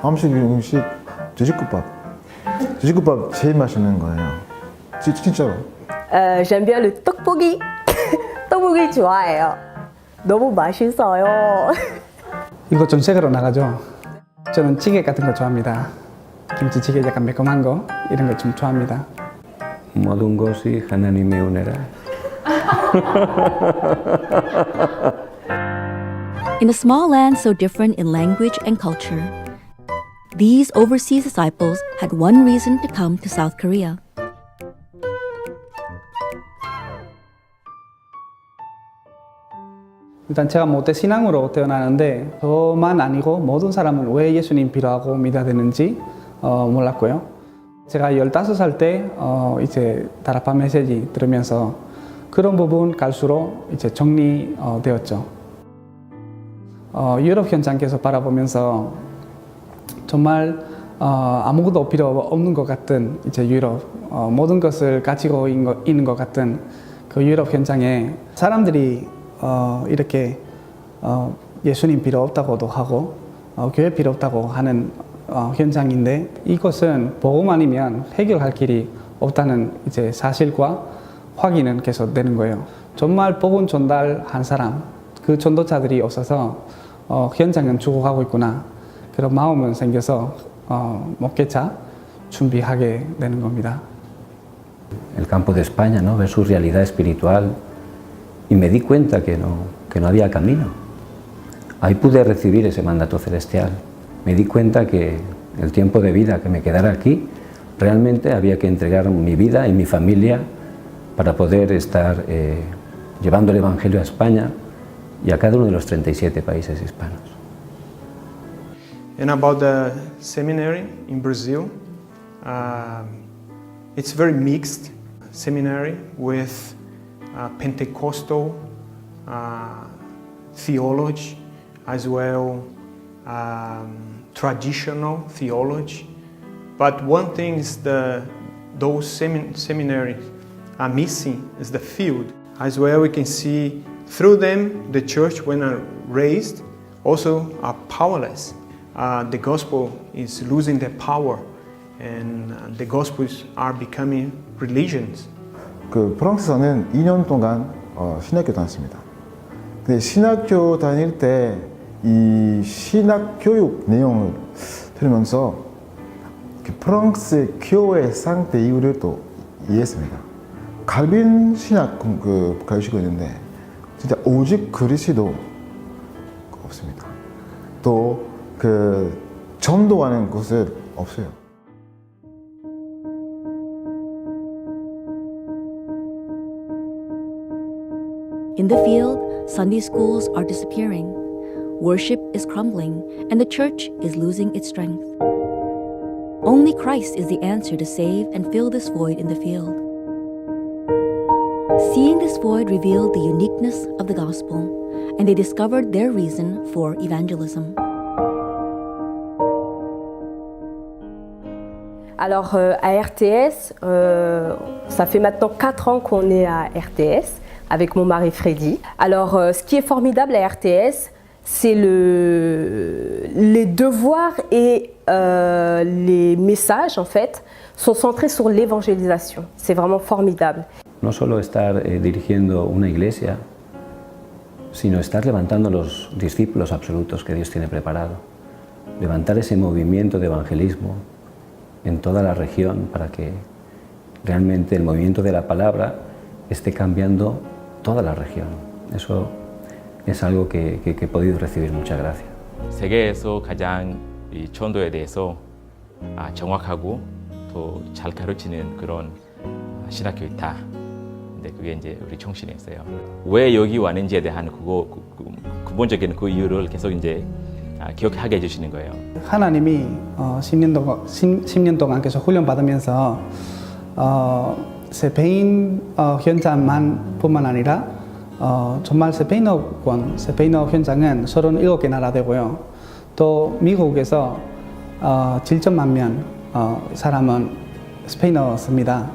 한식 음식 돼지국밥. 돼지국밥 제일 맛있는 거예요. 진짜로. J'aime bien le tteokbokki. 떡볶이 좋아해요. 너무 맛있어요. 이거 전 세계로 나가죠. 저는 찌개 같은 거 좋아합니다. 김치찌개 약간 매콤한 거 이런 거 좀 좋아합니다. 모든 것이 하나님의 은혜라. In a small land so different in language and culture, these overseas disciples had one reason to come to South Korea. 일단 제가 모태 신앙으로 태어나는데 저만 아니고 모든 사람은 왜 예수님 필요하고 믿어야 되는지 몰랐고요. 제가 15살 때 이제 다락방 메시지 들으면서 그런 부분 갈수록 이제 정리되었죠. 유럽 현장 계속 바라보면서 정말 아무것도 필요 없는 것 같은 이제 유럽 모든 것을 가지고 있는 것 같은 그 유럽 현장에 사람들이 이렇게 예수님 필요 없다고도 하고 교회 필요 없다고 하는 현장인데 이것은 복음 아니면 해결할 길이 없다는 이제 사실과 확인은 계속 되는 거예요. 정말 복음 전달한 사람, 그 전도자들이 없어서 현장은 죽어가고 있구나 그런 마음은 생겨서 목회자 준비하게 되는 겁니다. El campo de España, ¿no? Ver su realidad espiritual y me di cuenta que no había camino. Ahí pude recibir ese mandato celestial. Me di cuenta que el tiempo de vida que me quedara aquí, realmente había que entregar mi vida y mi familia para poder estar llevando el Evangelio a España y a cada uno de los 37 países hispanos. And about the seminary in Brazil, it's very mixed seminary with Pentecostal theology as well traditional theology. But one thing is those seminaries are missing is the field. As well we can see through them the church when raised also are powerless. The gospel is losing their power and the gospels are becoming religions. 그 프랑스에서는 2년 동안 신학교 다녔습니다. 근데 신학교 다닐 때 이 신학 교육 내용을 들으면서 프랑스의 교회 상태 이유를 또 이해했습니다. 갈빈 신학 가르치고 있는데 진짜 오직 그리스도 없습니다. 또 그 전도하는 곳은 없어요. In the field, Sunday schools are disappearing, worship is crumbling, and the church is losing its strength. Only Christ is the answer to save and fill this void in the field. Seeing this void revealed the uniqueness of the gospel, and they discovered their reason for evangelism. Alors à RTS, ça fait maintenant 4 ans qu'on est à RTS avec mon mari Freddy. Alors ce qui est formidable à RTS, c'est les devoirs et les messages en fait sont centrés sur l'évangélisation. C'est vraiment formidable. No solo estar dirigiendo una iglesia, sino estar levantando los discípulos absolutos que Dios tiene preparado. Levantar ese movimiento de evangelismo en toda la región para que realmente el movimiento de la palabra esté cambiando toda la región. Eso es algo que he podido recibir mucha gracia. 세계에서 가장 이 전도에 대해서 정확하고 또 잘 가르치는 그런 신학교 있다. 근데 그게 이제 우리 청신에 있어요. 왜 여기 왔는지에 대한 근본적인 그 이유를 계속 이제 기억하게 해주시는 거예요. 하나님이 10년 동안 계속 훈련받으면서 스페인 현장만 뿐만 아니라 정말 스페인어 현장은 37개 나라 되고요. 또 미국에서 7천만 명 사람은 스페인어 씁니다.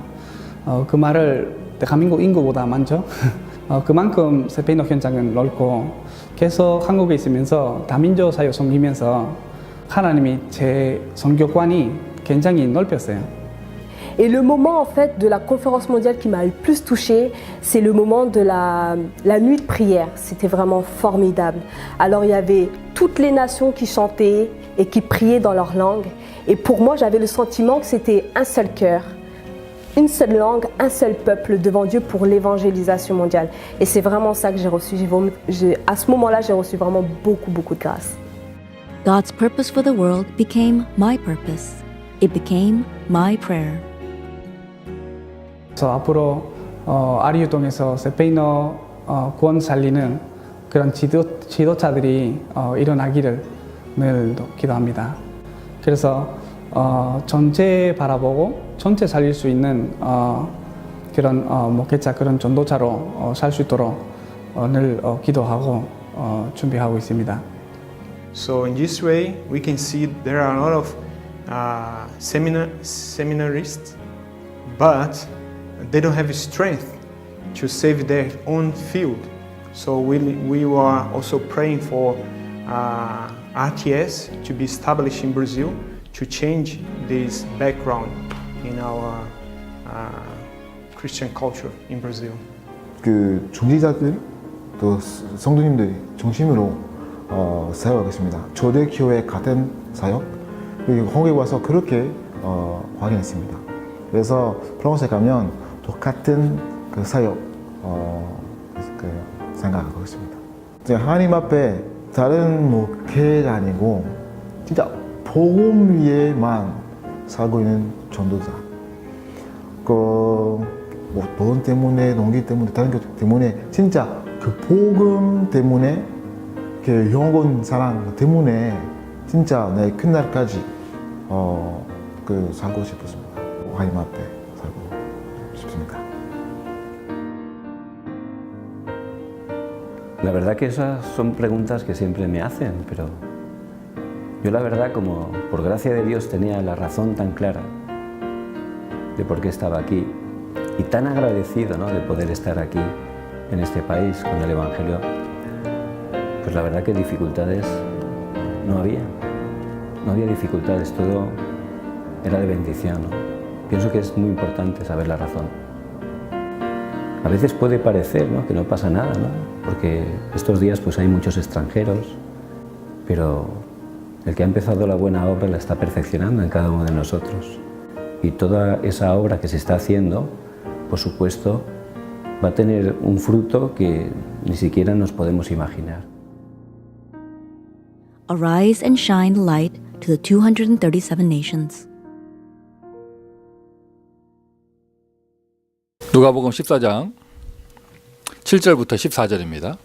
그 말을 대한민국 인구보다 많죠. 그만큼 스페인어 현장은 넓고 계속 한국에 있으면서 다민족 사역 섬기면서 하나님이 제 성교관이 굉장히 넓혔어요. Et le moment en fait de la conférence mondiale qui m'a le plus touchée, c'est le moment de la nuit de prière. C'était vraiment formidable. Alors il y avait toutes les nations qui chantaient et qui priaient dans leur langue. Et pour moi, j'avais le sentiment que c'était un seul cœur, une seule langue, un seul peuple devant Dieu pour l'évangélisation mondiale. Et c'est vraiment ça que j'ai reçu. À ce moment-là, j'ai reçu vraiment beaucoup de grâce. God's purpose for the world became my purpose. It became my prayer. 그래서 앞으로 아리유동에서 스페인어 구원 살리는 그런 지도자들이 일어나기를 늘 기도합니다. 그래서 전체 바라보고 전체 살릴 수 있는 그런 목회자 그런 전도자로 살 수 있도록 늘 기도하고 준비하고 있습니다. So in this way, we can see there are a lot of seminarists, but they don't have strength to save their own field. So we are also praying for RTS to be established in Brazil to change this background in our Christian culture in Brazil. 그 중지자들 또 성도님들이 중심으로 사역하고 있습니다. 초대교회 같은 사역 그리고 한국에 와서 그렇게 확인했습니다. 그래서 프랑스에 가면 똑같은 그 사역 생각하고 있습니다. 하나님 앞에 다른 목회가 아니고 진짜 복음 위에만 살고 있는 전도자. 뭐 돈 때문에, 농기 때문에, 다른 것 때문에 진짜 그 복음 때문에 그 영원 사랑 때문에 진짜 내 끝날까지 살고 싶었습니다. 하나님 앞에 살고 싶습니다. La verdad que esas son preguntas que siempre me hacen, pero yo la verdad, como por gracia de Dios tenía la razón tan clara de por qué estaba aquí y tan agradecido, ¿no?, de poder estar aquí en este país con el Evangelio, pues la verdad que dificultades no había dificultades, todo era de bendición, ¿no? Pienso que es muy importante saber la razón. A veces puede parecer, ¿no?, que no pasa nada, ¿no?, porque estos días pues hay muchos extranjeros, pero el que ha empezado la buena obra la está perfeccionando en cada uno de nosotros. Y toda esa obra que se está haciendo, por supuesto, va a tener un fruto que ni siquiera nos podemos imaginar. Arise and shine the light to the 237 nations. 누가복음 14장 7절부터 14절입니다.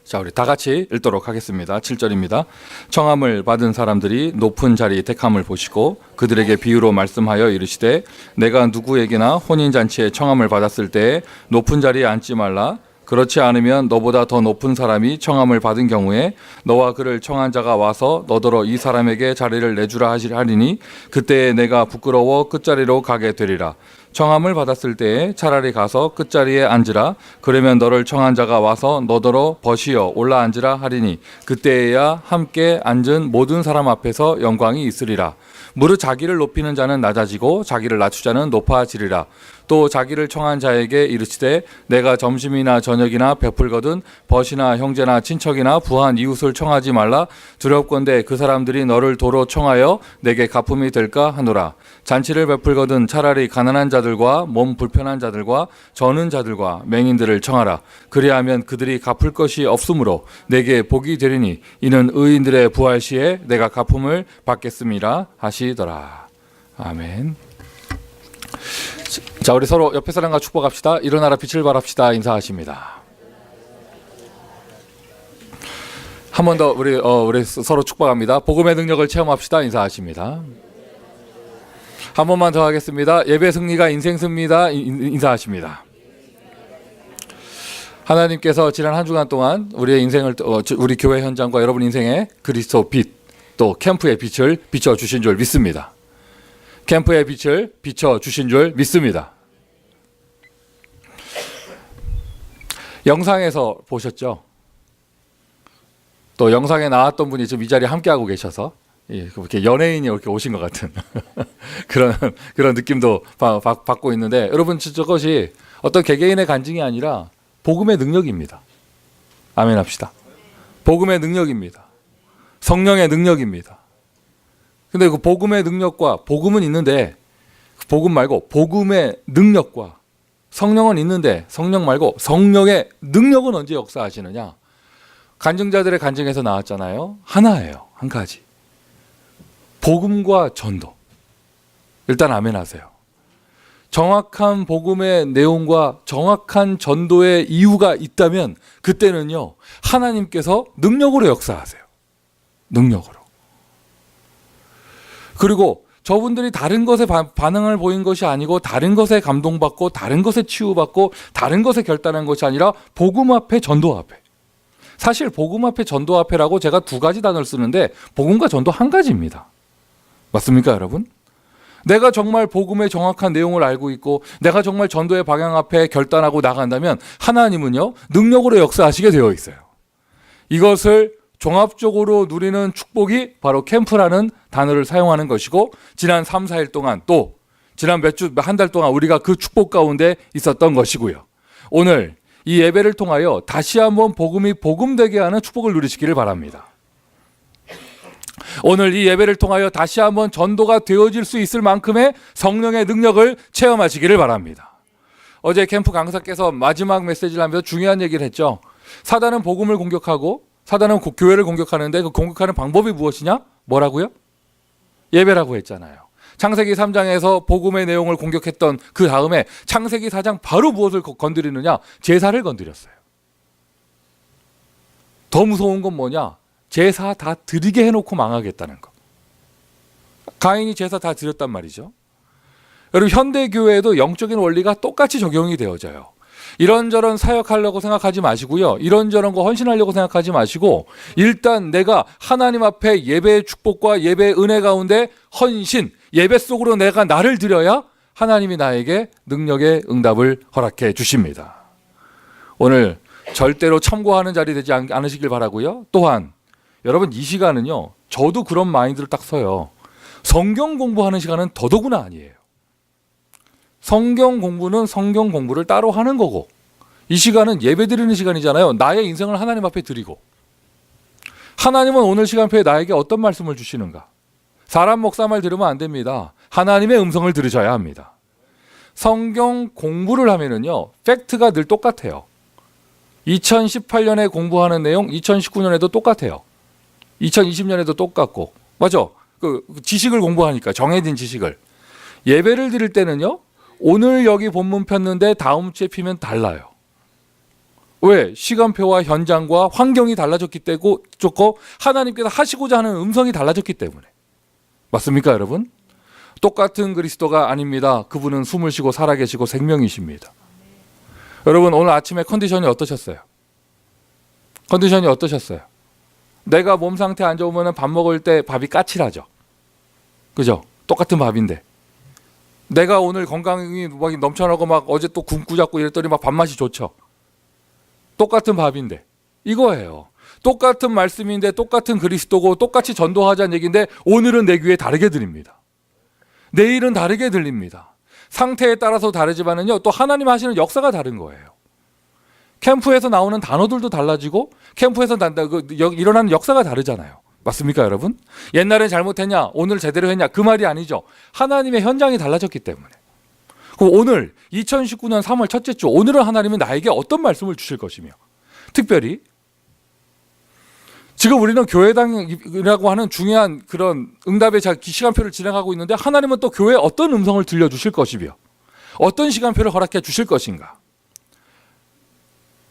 자, 우리 다 같이 읽도록 하겠습니다. 7절입니다. 청함을 받은 사람들이 높은 자리 택함을 보시고 그들에게 비유로 말씀하여 이르시되 내가 누구에게나 혼인잔치에 청함을 받았을 때에 높은 자리에 앉지 말라. 그렇지 않으면 너보다 더 높은 사람이 청함을 받은 경우에 너와 그를 청한 자가 와서 너더러 이 사람에게 자리를 내주라 하리니 그때에 내가 부끄러워 끝자리로 가게 되리라. 청함을 받았을 때에 차라리 가서 끝자리에 앉으라. 그러면 너를 청한 자가 와서 너더러 벗이어 올라 앉으라 하리니 그때에야 함께 앉은 모든 사람 앞에서 영광이 있으리라. 무릇 자기를 높이는 자는 낮아지고 자기를 낮추자는 높아지리라. 또 자기를 청한 자에게 이르시되 내가 점심이나 저녁이나 베풀거든 벗이나 형제나 친척이나 부한 이웃을 청하지 말라. 두렵건대 그 사람들이 너를 도로 청하여 내게 갚음이 될까 하노라. 잔치를 베풀거든 차라리 가난한 자들과 몸 불편한 자들과 저는 자들과 맹인들을 청하라. 그리하면 그들이 갚을 것이 없으므로 내게 복이 되리니 이는 의인들의 부활 시에 내가 갚음을 받겠음이라 하시더라. 아멘. 자, 우리 서로 옆에 사람과 축복합시다. 일어나라 빛을 발합시다. 인사하십니다. 한 번 더 우리 서로 축복합니다. 복음의 능력을 체험합시다. 인사하십니다. 한 번만 더 하겠습니다. 예배 승리가 인생 승리다. 인사하십니다. 하나님께서 지난 한 주간 동안 우리의 인생을 우리 교회 현장과 여러분 인생에 그리스도 빛, 또 캠프의 빛을 비춰 주신 줄 믿습니다. 캠프의 빛을 비춰 주신 줄 믿습니다. 영상에서 보셨죠? 또 영상에 나왔던 분이 지금 이 자리에 함께하고 계셔서 이렇게 연예인이 이렇게 오신 것 같은 그런 느낌도 받고 있는데, 여러분 저것이 어떤 개개인의 간증이 아니라 복음의 능력입니다. 아멘 합시다. 복음의 능력입니다. 성령의 능력입니다. 근데 그 복음의 능력과, 복음은 있는데 복음 말고 복음의 능력과 성령은 있는데 성령 말고 성령의 능력은 언제 역사하시느냐? 간증자들의 간증에서 나왔잖아요. 하나예요. 한 가지. 복음과 전도. 일단 아멘 하세요. 정확한 복음의 내용과 정확한 전도의 이유가 있다면 그때는요, 하나님께서 능력으로 역사하세요. 능력으로. 그리고 저분들이 다른 것에 반응을 보인 것이 아니고, 다른 것에 감동받고, 다른 것에 치유받고, 다른 것에 결단한 것이 아니라 복음 앞에 전도 앞에. 사실 복음 앞에 전도 앞에라고 제가 두 가지 단어를 쓰는데 복음과 전도 한 가지입니다. 맞습니까, 여러분? 내가 정말 복음의 정확한 내용을 알고 있고 내가 정말 전도의 방향 앞에 결단하고 나간다면 하나님은요, 능력으로 역사하시게 되어 있어요. 이것을 종합적으로 누리는 축복이 바로 캠프라는 단어를 사용하는 것이고, 지난 3, 4일 동안, 또 지난 한 달 동안 우리가 그 축복 가운데 있었던 것이고요. 오늘 이 예배를 통하여 다시 한번 복음이 복음되게 하는 축복을 누리시기를 바랍니다. 오늘 이 예배를 통하여 다시 한번 전도가 되어질 수 있을 만큼의 성령의 능력을 체험하시기를 바랍니다. 어제 캠프 강사께서 마지막 메시지를 하면서 중요한 얘기를 했죠. 사단은 복음을 공격하고 사단은 교회를 공격하는데 그 공격하는 방법이 무엇이냐? 뭐라고요? 예배라고 했잖아요. 창세기 3장에서 복음의 내용을 공격했던 그 다음에 창세기 4장 바로 무엇을 건드리느냐? 제사를 건드렸어요. 더 무서운 건 뭐냐? 제사 다 드리게 해놓고 망하겠다는 거. 가인이 제사 다 드렸단 말이죠. 여러분, 현대교회에도 영적인 원리가 똑같이 적용이 되어져요. 이런저런 사역하려고 생각하지 마시고요. 이런저런 거 헌신하려고 생각하지 마시고, 일단 내가 하나님 앞에 예배의 축복과 예배의 은혜 가운데 헌신, 예배 속으로 내가 나를 드려야 하나님이 나에게 능력의 응답을 허락해 주십니다. 오늘 절대로 참고하는 자리 되지 않으시길 바라고요. 또한 여러분, 이 시간은요, 저도 그런 마인드를 딱 써요. 성경 공부하는 시간은 더더구나 아니에요. 성경 공부는 성경 공부를 따로 하는 거고, 이 시간은 예배 드리는 시간이잖아요. 나의 인생을 하나님 앞에 드리고, 하나님은 오늘 시간표에 나에게 어떤 말씀을 주시는가? 사람 목사 말 들으면 안 됩니다. 하나님의 음성을 들으셔야 합니다. 성경 공부를 하면은요, 팩트가 늘 똑같아요. 2018년에 공부하는 내용 2019년에도 똑같아요. 2020년에도 똑같고, 맞아. 그 지식을 공부하니까, 정해진 지식을. 예배를 드릴 때는요, 오늘 여기 본문 폈는데 다음 주에 피면 달라요. 왜? 시간표와 현장과 환경이 달라졌기 때문에, 좋고 하나님께서 하시고자 하는 음성이 달라졌기 때문에. 맞습니까, 여러분? 똑같은 그리스도가 아닙니다. 그분은 숨을 쉬고 살아계시고 생명이십니다. 여러분, 오늘 아침에 컨디션이 어떠셨어요? 컨디션이 어떠셨어요? 내가 몸 상태 안 좋으면 밥 먹을 때 밥이 까칠하죠. 그죠? 똑같은 밥인데. 내가 오늘 건강이 막 넘쳐나고 막 어제 또 굶고 잡고 이랬더니 막 밥맛이 좋죠. 똑같은 밥인데. 이거예요. 똑같은 말씀인데 똑같은 그리스도고 똑같이 전도하자는 얘기인데 오늘은 내 귀에 다르게 들립니다. 내일은 다르게 들립니다. 상태에 따라서 다르지만은요, 또 하나님 하시는 역사가 다른 거예요. 캠프에서 나오는 단어들도 달라지고 캠프에서 일어나는 역사가 다르잖아요. 맞습니까, 여러분? 옛날엔 잘못했냐? 오늘 제대로 했냐? 그 말이 아니죠. 하나님의 현장이 달라졌기 때문에. 그럼 오늘 2019년 3월 첫째 주, 오늘은 하나님은 나에게 어떤 말씀을 주실 것이며, 특별히 지금 우리는 교회당이라고 하는 중요한 그런 응답의 시간표를 진행하고 있는데, 하나님은 또 교회에 어떤 음성을 들려주실 것이며 어떤 시간표를 허락해 주실 것인가.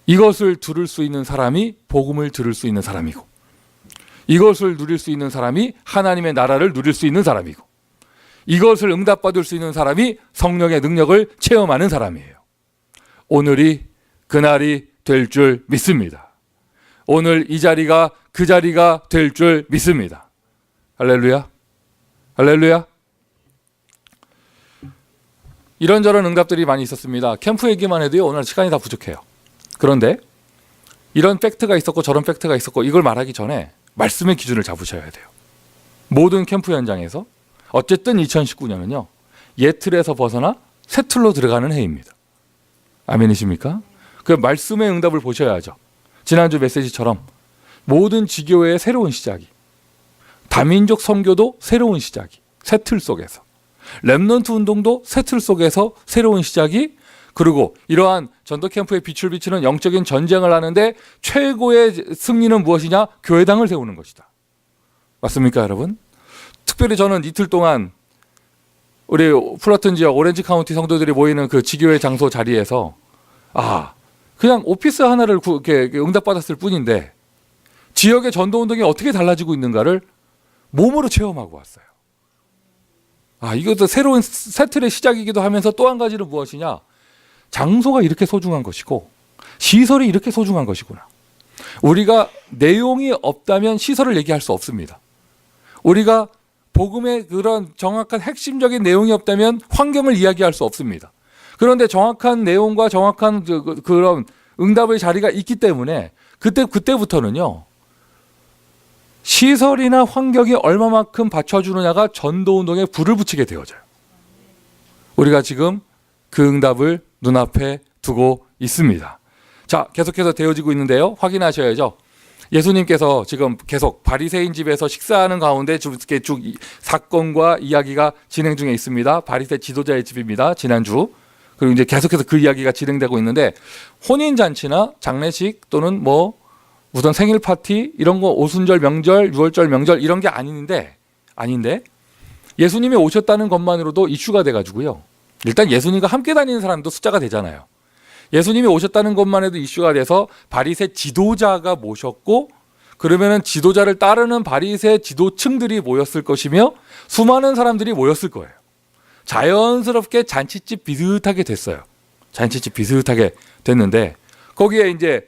이것을 들을 수 있는 사람이 복음을 들을 수 있는 사람이고, 이것을 누릴 수 있는 사람이 하나님의 나라를 누릴 수 있는 사람이고, 이것을 응답받을 수 있는 사람이 성령의 능력을 체험하는 사람이에요. 오늘이 그날이 될 줄 믿습니다. 오늘 이 자리가 그 자리가 될 줄 믿습니다. 할렐루야. 할렐루야. 이런저런 응답들이 많이 있었습니다. 캠프 얘기만 해도요, 오늘 시간이 다 부족해요. 그런데 이런 팩트가 있었고 저런 팩트가 있었고, 이걸 말하기 전에 말씀의 기준을 잡으셔야 돼요. 모든 캠프 현장에서 어쨌든 2019년은요. 옛 틀에서 벗어나 새 틀로 들어가는 해입니다. 아멘이십니까? 그 말씀의 응답을 보셔야죠. 지난주 메시지처럼 모든 지교회의 새로운 시작이, 다민족 선교도 새로운 시작이, 새 틀 속에서, 렘넌트 운동도 새 틀 속에서 새로운 시작이, 그리고 이러한 전도 캠프에 빛을 비치는 영적인 전쟁을 하는데 최고의 승리는 무엇이냐? 교회당을 세우는 것이다. 맞습니까, 여러분? 특별히 저는 이틀 동안 우리 플러튼 지역 오렌지 카운티 성도들이 모이는 그 지교회 장소 자리에서 그냥 오피스 하나를 이렇게 응답받았을 뿐인데 지역의 전도 운동이 어떻게 달라지고 있는가를 몸으로 체험하고 왔어요. 이것도 새로운 새 틀의 시작이기도 하면서 또 한 가지는 무엇이냐? 장소가 이렇게 소중한 것이고 시설이 이렇게 소중한 것이구나. 우리가 내용이 없다면 시설을 얘기할 수 없습니다. 우리가 복음의 그런 정확한 핵심적인 내용이 없다면 환경을 이야기할 수 없습니다. 그런데 정확한 내용과 정확한 그런 응답의 자리가 있기 때문에 그때부터는요. 시설이나 환경이 얼마만큼 받쳐주느냐가 전도운동에 불을 붙이게 되어져요. 우리가 지금 그 응답을 눈앞에 두고 있습니다. 자, 계속해서 되어지고 있는데요. 확인하셔야죠. 예수님께서 지금 계속 바리새인 집에서 식사하는 가운데 쭉 사건과 이야기가 진행 중에 있습니다. 바리새 지도자의 집입니다. 지난주. 그리고 이제 계속해서 그 이야기가 진행되고 있는데 혼인잔치나 장례식 또는 무슨 생일 파티 이런 거 오순절 명절, 유월절 명절 이런 게 아닌데 예수님이 오셨다는 것만으로도 이슈가 돼가지고요. 일단 예수님과 함께 다니는 사람도 숫자가 되잖아요. 예수님이 오셨다는 것만 해도 이슈가 돼서 바리새 지도자가 모셨고 그러면은 지도자를 따르는 바리새 지도층들이 모였을 것이며 수많은 사람들이 모였을 거예요. 자연스럽게 잔치집 비슷하게 됐어요. 잔치집 비슷하게 됐는데 거기에 이제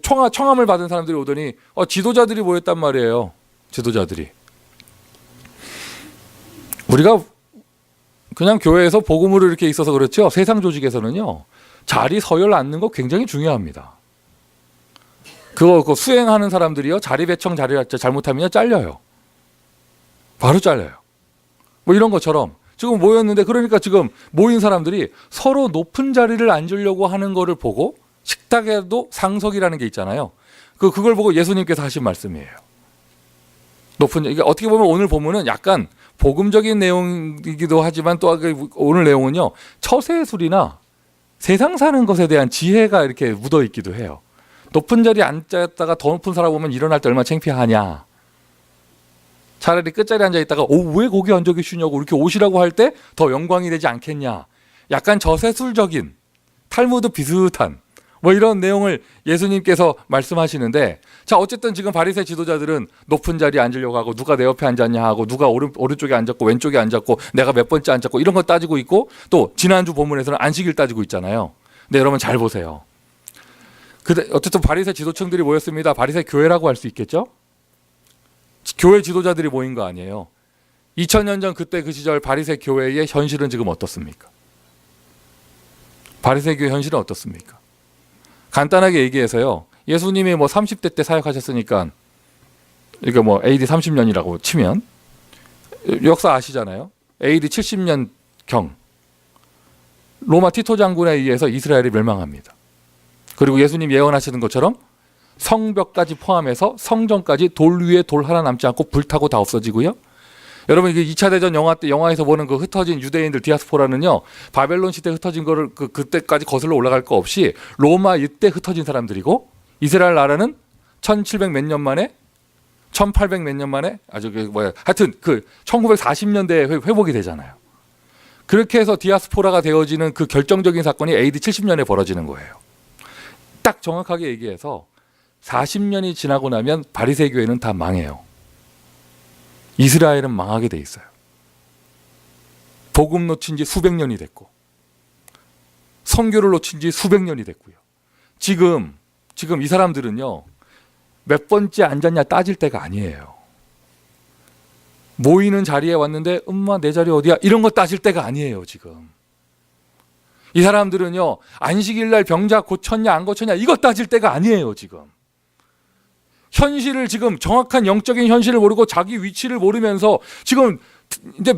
청함을 받은 사람들이 오더니 지도자들이 모였단 말이에요. 지도자들이. 우리가 그냥 교회에서 복음으로 이렇게 있어서 그렇죠. 세상 조직에서는요. 자리 서열 앉는 거 굉장히 중요합니다. 그거 수행하는 사람들이요. 자리 배청 자리를 잘못하면 잘려요. 바로 잘려요. 이런 것처럼 지금 모였는데 그러니까 지금 모인 사람들이 서로 높은 자리를 앉으려고 하는 거를 보고 식탁에도 상석이라는 게 있잖아요. 그걸 보고 예수님께서 하신 말씀이에요. 이게 어떻게 보면 오늘 본문은 약간 복음적인 내용이기도 하지만 또 오늘 내용은요. 처세술이나 세상 사는 것에 대한 지혜가 이렇게 묻어 있기도 해요. 높은 자리에 앉았다가 더 높은 사람 보면 일어날 때 얼마나 창피하냐. 차라리 끝자리에 앉아 있다가 왜 거기 앉아 계시냐고 이렇게 오시라고 할 때 더 영광이 되지 않겠냐. 약간 저세술적인 탈무드 비슷한 이런 내용을 예수님께서 말씀하시는데 자 어쨌든 지금 바리새 지도자들은 높은 자리에 앉으려고 하고 누가 내 옆에 앉았냐 하고 누가 오른쪽에 앉았고 왼쪽에 앉았고 내가 몇 번째 앉았고 이런 거 따지고 있고 또 지난주 본문에서는 안식일 따지고 있잖아요. 근데 여러분 잘 보세요. 어쨌든 바리새 지도층들이 모였습니다. 바리새 교회라고 할 수 있겠죠? 교회 지도자들이 모인 거 아니에요. 2000년 전 그때 그 시절 바리새 교회의 현실은 지금 어떻습니까? 바리새 교회 현실은 어떻습니까? 간단하게 얘기해서요. 예수님이 30대 때 사역하셨으니까 이게 AD 30년이라고 치면 역사 아시잖아요. AD 70년경 로마 티토 장군에 의해서 이스라엘이 멸망합니다. 그리고 예수님 예언하시는 것처럼 성벽까지 포함해서 성전까지 돌 위에 돌 하나 남지 않고 불타고 다 없어지고요. 여러분 이게 2차 대전 영화에서 보는 그 흩어진 유대인들 디아스포라는요. 바벨론 시대 흩어진 거를 그때까지 거슬러 올라갈 거 없이 로마 이때 흩어진 사람들이고 이스라엘 나라는 1700 몇 년 만에 1800 몇 년 만에 하여튼 1940년대에 회복이 되잖아요. 그렇게 해서 디아스포라가 되어지는 그 결정적인 사건이 AD 70년에 벌어지는 거예요. 딱 정확하게 얘기해서 40년이 지나고 나면 바리새 교회는 다 망해요. 이스라엘은 망하게 돼 있어요. 복음 놓친 지 수백 년이 됐고 선교를 놓친 지 수백 년이 됐고요. 지금 이 사람들은요. 몇 번째 앉았냐 따질 때가 아니에요. 모이는 자리에 왔는데 내 자리 어디야? 이런 거 따질 때가 아니에요. 지금. 이 사람들은요. 안식일 날 병자 고쳤냐 안 고쳤냐 이거 따질 때가 아니에요. 지금. 현실을 지금 정확한 영적인 현실을 모르고 자기 위치를 모르면서 지금 이제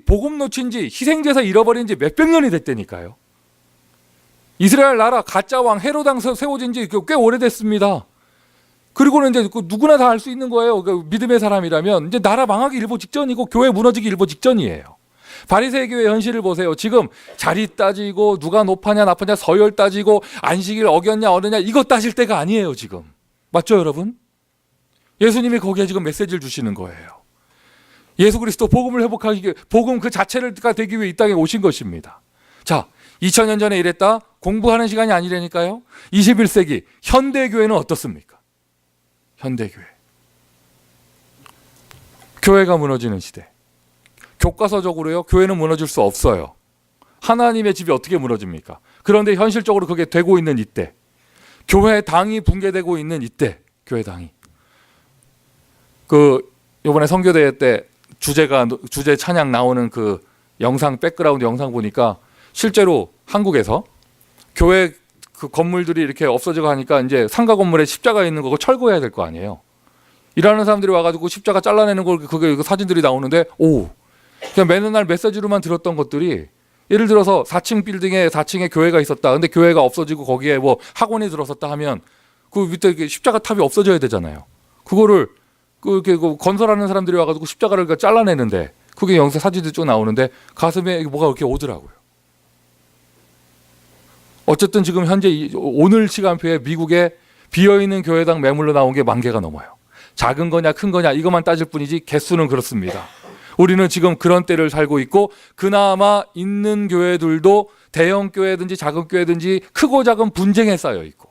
복음 놓친 지 희생제사 잃어버린 지 몇백 년이 됐다니까요. 이스라엘 나라 가짜 왕 헤로당 세워진 지 꽤 오래됐습니다. 그리고는 이제 누구나 다 알 수 있는 거예요. 믿음의 사람이라면 이제 나라 망하기 일보 직전이고 교회 무너지기 일보 직전이에요. 바리새의 교회 현실을 보세요. 지금 자리 따지고 누가 높았냐 나쁘냐 서열 따지고 안식일 어겼냐 어느냐 이거 따질 때가 아니에요 지금. 맞죠 여러분? 예수님이 거기에 지금 메시지를 주시는 거예요. 예수 그리스도 복음을 회복하기 복음 그 자체가 되기 위해 이 땅에 오신 것입니다. 자 2000년 전에 이랬다. 공부하는 시간이 아니라니까요. 21세기 현대교회는 어떻습니까? 현대교회. 교회가 무너지는 시대. 교과서적으로요. 교회는 무너질 수 없어요. 하나님의 집이 어떻게 무너집니까? 그런데 현실적으로 그게 되고 있는 이때. 교회 당이 붕괴되고 있는 이때. 교회 당이. 요번에 선교대회 때 주제 찬양 나오는 그 영상 백그라운드 영상 보니까 실제로 한국에서 교회 그 건물들이 이렇게 없어지고 하니까 이제 상가 건물에 십자가 있는 거 철거해야 될 거 아니에요. 일하는 사람들이 와가지고 십자가 잘라내는 걸 그게 사진들이 나오는데 그냥 매는 날 메시지로만 들었던 것들이 예를 들어서 4층 빌딩에 4층에 교회가 있었다. 근데 교회가 없어지고 거기에 뭐 학원이 들어섰다 하면 그 밑에 십자가 탑이 없어져야 되잖아요. 그거를 그렇게 건설하는 사람들이 와가지고 십자가를 잘라내는데 그게 영상 사진도 쭉 나오는데 가슴에 뭐가 이렇게 오더라고요. 어쨌든 지금 현재 오늘 시간표에 미국에 비어있는 교회당 매물로 나온 게 10,000개가 넘어요. 작은 거냐 큰 거냐 이것만 따질 뿐이지 개수는 그렇습니다. 우리는 지금 그런 때를 살고 있고 그나마 있는 교회들도 대형 교회든지 작은 교회든지 크고 작은 분쟁에 쌓여 있고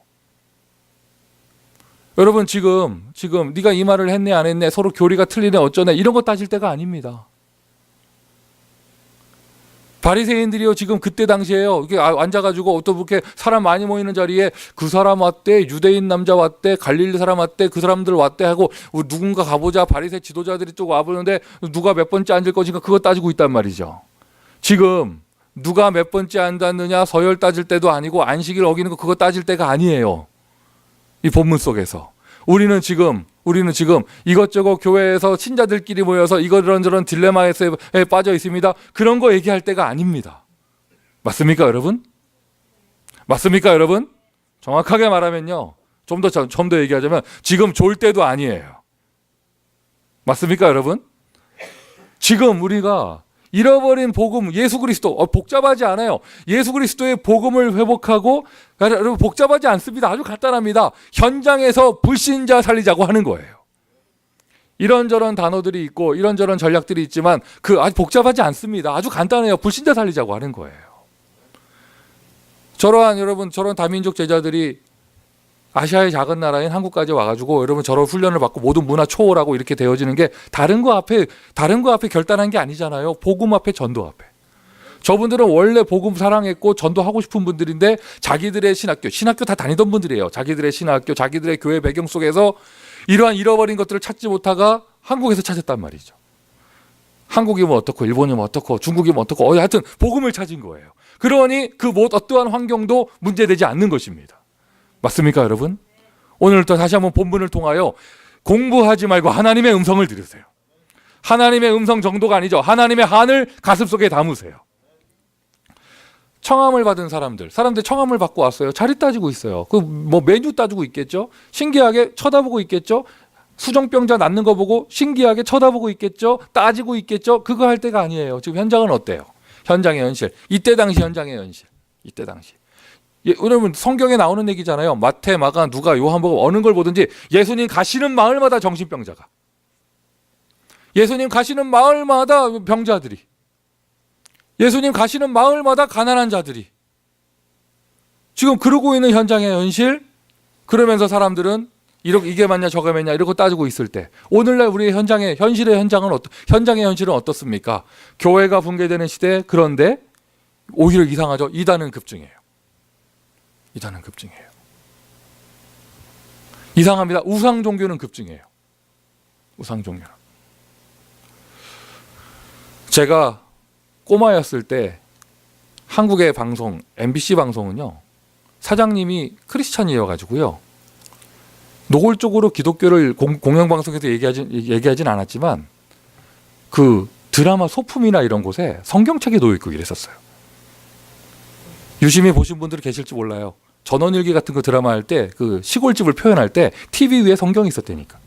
여러분 지금 네가 이 말을 했네 안 했네 서로 교리가 틀리네 어쩌네 이런 거 따질 때가 아닙니다. 바리새인들이요 지금 그때 당시에요 이렇게 앉아가지고 또 그렇게 사람 많이 모이는 자리에 그 사람 왔대 유대인 남자 왔대 갈릴리 사람 왔대 그 사람들 왔대 하고 누군가 가보자 바리새 지도자들이 쭉 와보는데 누가 몇 번째 앉을 것인가 그거 따지고 있단 말이죠. 지금 누가 몇 번째 앉았느냐 서열 따질 때도 아니고 안식일 어기는 거 그거 따질 때가 아니에요. 이 본문 속에서 우리는 지금 이것저것 교회에서 신자들끼리 모여서 이런저런 딜레마에 빠져 있습니다. 그런 거 얘기할 때가 아닙니다. 맞습니까 여러분? 맞습니까 여러분? 정확하게 말하면요. 좀 더 얘기하자면 지금 졸 때도 아니에요. 맞습니까 여러분? 지금 우리가 잃어버린 복음 예수 그리스도 복잡하지 않아요. 예수 그리스도의 복음을 회복하고 여러분 복잡하지 않습니다. 아주 간단합니다. 현장에서 불신자 살리자고 하는 거예요. 이런저런 단어들이 있고 이런저런 전략들이 있지만 아주 복잡하지 않습니다. 아주 간단해요. 불신자 살리자고 하는 거예요. 저런 다민족 제자들이 아시아의 작은 나라인 한국까지 와가지고 여러분 저런 훈련을 받고 모든 문화 초월하고 이렇게 되어지는 게 다른 거 앞에 결단한 게 아니잖아요. 복음 앞에 전도 앞에. 저분들은 원래 복음 사랑했고 전도하고 싶은 분들인데 자기들의 신학교 다 다니던 분들이에요. 자기들의 신학교, 자기들의 교회 배경 속에서 이러한 잃어버린 것들을 찾지 못하가 한국에서 찾았단 말이죠. 한국이면 어떻고 일본이면 어떻고 중국이면 어떻고 하여튼 복음을 찾은 거예요. 그러니 그 어떠한 환경도 문제되지 않는 것입니다. 맞습니까 여러분? 오늘 또 다시 한번 본문을 통하여 공부하지 말고 하나님의 음성을 들으세요. 하나님의 음성 정도가 아니죠. 하나님의 한을 가슴속에 담으세요. 청함을 받은 사람들 청함을 받고 왔어요. 자리 따지고 있어요. 뭐 메뉴 따지고 있겠죠. 신기하게 쳐다보고 있겠죠. 수정병자 낳는 거 보고 신기하게 쳐다보고 있겠죠. 따지고 있겠죠. 그거 할 때가 아니에요. 지금 현장은 어때요? 현장의 현실. 이때 당시 현장의 현실. 이때 당시. 여러분 성경에 나오는 얘기잖아요. 마태, 마가, 누가, 요한복음 어느 걸 보든지 예수님 가시는 마을마다 정신병자가. 예수님 가시는 마을마다 병자들이. 예수님 가시는 마을마다 가난한 자들이. 지금 그러고 있는 현장의 현실. 그러면서 사람들은 이게 맞냐 저게 맞냐 이러고 따지고 있을 때 오늘날 우리의 현장의 현실은 어떻습니까? 교회가 붕괴되는 시대. 그런데 오히려 이상하죠. 이단은 급증해요. 이상합니다. 우상 종교는 급증해요. 우상 종교는. 제가 꼬마였을 때 한국의 방송, MBC 방송은요. 사장님이 크리스찬이어가지고요. 노골적으로 기독교를 공영방송에서 얘기하진 않았지만 그 드라마 소품이나 이런 곳에 성경책이 놓여있고 이랬었어요. 유심히 보신 분들이 계실지 몰라요. 전원일기 같은 거 드라마 할 때 그 시골집을 표현할 때 TV 위에 성경이 있었다니까.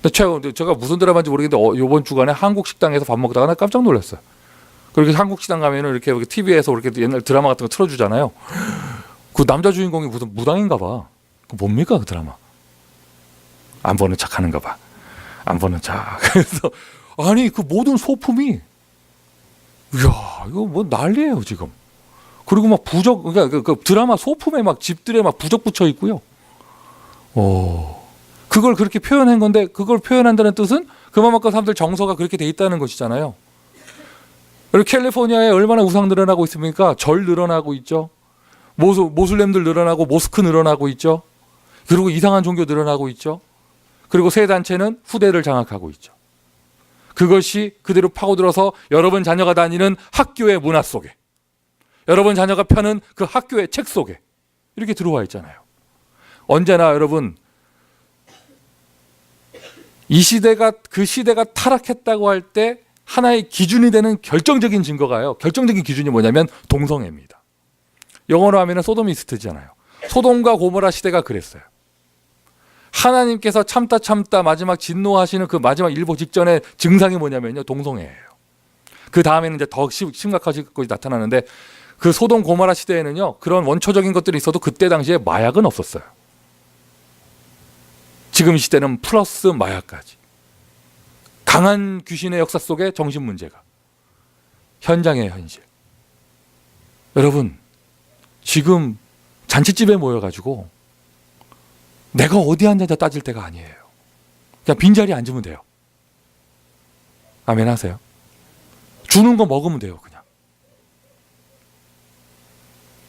근데 제가 무슨 드라마인지 모르겠는데 이번 주간에 한국 식당에서 밥 먹다가 나 깜짝 놀랐어요. 그렇게 한국 식당 가면은 이렇게 TV에서 이렇게 옛날 드라마 같은 거 틀어주잖아요. 그 남자 주인공이 무슨 무당인가 봐. 그 뭡니까 그 드라마? 안 보는 척 하는가 봐. 안 보는 척. 그래서 아니 그 모든 소품이 이야 이거 뭐 난리예요 지금. 그리고 막 부적 그러니까 그 드라마 소품에 막 집들에 막 부적 붙여 있고요. 그걸 그렇게 표현한 건데 그걸 표현한다는 뜻은 그만큼 사람들 정서가 그렇게 돼 있다는 것이잖아요. 그리고 캘리포니아에 얼마나 우상 늘어나고 있습니까? 절 늘어나고 있죠. 모슬렘들 늘어나고 모스크 늘어나고 있죠. 그리고 이상한 종교 늘어나고 있죠. 그리고 세 단체는 후대를 장악하고 있죠. 그것이 그대로 파고들어서 여러분 자녀가 다니는 학교의 문화 속에, 여러분 자녀가 펴는 그 학교의 책 속에 이렇게 들어와 있잖아요. 언제나 여러분 이 시대가 그 시대가 타락했다고 할 때 하나의 기준이 되는 결정적인 증거가요. 결정적인 기준이 뭐냐면 동성애입니다. 영어로 하면 소도미스트잖아요. 소돔과 고모라 시대가 그랬어요. 하나님께서 참다 마지막 진노하시는 그 마지막 일보 직전의 증상이 뭐냐면요. 동성애예요. 그 다음에는 이제 더 심각해질 것이 나타나는데 그 소돔 고모라 시대에는요. 그런 원초적인 것들이 있어도 그때 당시에 마약은 없었어요. 지금 시대는 플러스 마약까지. 강한 귀신의 역사 속에 정신문제가. 현장의 현실. 여러분 지금 잔치집에 모여가지고 내가 어디 앉았냐 따질 때가 아니에요. 그냥 빈자리에 앉으면 돼요. 아멘 하세요. 주는 거 먹으면 돼요. 그냥.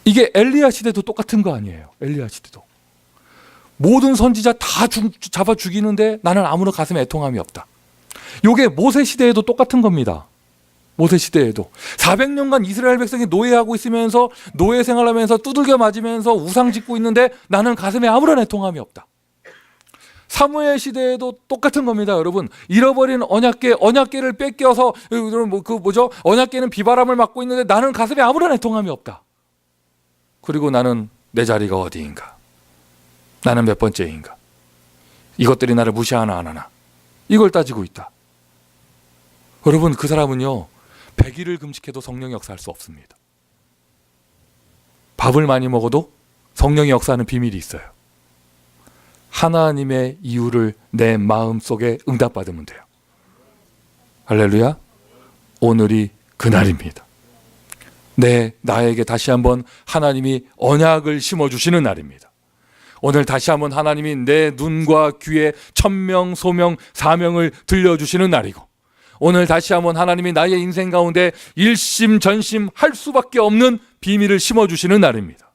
이게 엘리야 시대도 똑같은 거 아니에요. 엘리야 시대도. 모든 선지자 다 잡아 죽이는데 나는 아무런 가슴에 애통함이 없다. 이게 모세 시대에도 똑같은 겁니다. 모세 시대에도 400년간 이스라엘 백성이 노예하고 있으면서 노예 생활하면서 두들겨 맞으면서 우상 짓고 있는데 나는 가슴에 아무런 애통함이 없다. 사무엘 시대에도 똑같은 겁니다, 여러분. 잃어버린 언약궤를 뺏겨서 언약궤는 비바람을 맞고 있는데 나는 가슴에 아무런 애통함이 없다. 그리고 나는 내 자리가 어디인가? 나는 몇 번째인가? 이것들이 나를 무시하나 안 하나? 이걸 따지고 있다. 여러분 그 사람은요 100일을 금식해도 성령이 역사할 수 없습니다. 밥을 많이 먹어도 성령이 역사하는 비밀이 있어요. 하나님의 이유를 내 마음속에 응답받으면 돼요. 할렐루야. 오늘이 그날입니다. 나에게 다시 한번 하나님이 언약을 심어주시는 날입니다. 오늘 다시 한번 하나님이 내 눈과 귀에 천명, 소명, 사명을 들려주시는 날이고 오늘 다시 한번 하나님이 나의 인생 가운데 일심전심 할 수밖에 없는 비밀을 심어주시는 날입니다.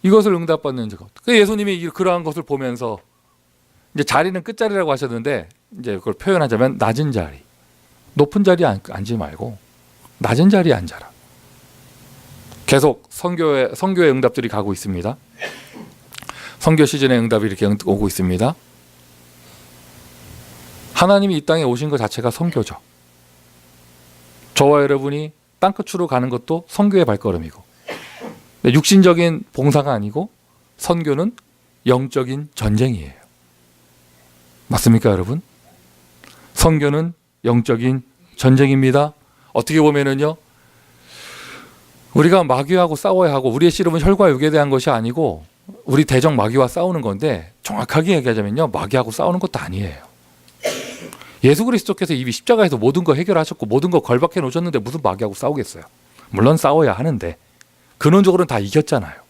이것을 응답받는 것. 예수님이 그러한 것을 보면서 이제 자리는 끝자리라고 하셨는데 이제 그걸 표현하자면 낮은 자리, 높은 자리에 앉지 말고 낮은 자리에 앉아라. 계속 선교의 응답들이 가고 있습니다. 선교 시즌의 응답이 이렇게 오고 있습니다. 하나님이 이 땅에 오신 것 자체가 선교죠. 저와 여러분이 땅끝으로 가는 것도 선교의 발걸음이고 육신적인 봉사가 아니고 선교는 영적인 전쟁이에요. 맞습니까, 여러분? 선교는 영적인 전쟁입니다. 어떻게 보면은요, 우리가 마귀하고 싸워야 하고 우리의 씨름은 혈과 육에 대한 것이 아니고 우리 대적 마귀와 싸우는 건데 정확하게 얘기하자면요, 마귀하고 싸우는 것도 아니에요. 예수 그리스도께서 이미 십자가에서 모든 거 해결하셨고 모든 거 걸박해 놓으셨는데 무슨 마귀하고 싸우겠어요? 물론 싸워야 하는데 근원적으로는 다 이겼잖아요.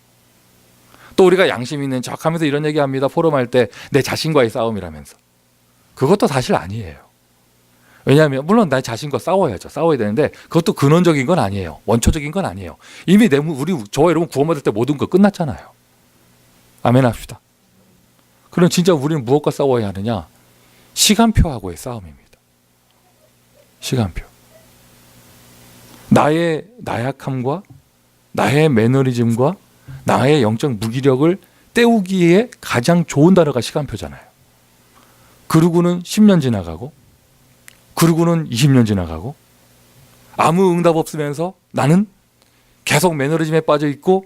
또 우리가 양심 있는 척 하면서 이런 얘기합니다. 포럼할 때 내 자신과의 싸움이라면서. 그것도 사실 아니에요. 왜냐하면 물론 나 자신과 싸워야죠. 싸워야 되는데 그것도 근원적인 건 아니에요. 원초적인 건 아니에요. 이미 저와 여러분 구원받을 때 모든 거 끝났잖아요. 아멘 합시다. 그럼 진짜 우리는 무엇과 싸워야 하느냐? 시간표하고의 싸움입니다. 시간표. 나의 나약함과 나의 매너리즘과 나의 영적 무기력을 때우기에 가장 좋은 단어가 시간표잖아요. 그러고는 10년 지나가고 그러고는 20년 지나가고 아무 응답 없으면서 나는 계속 매너리즘에 빠져 있고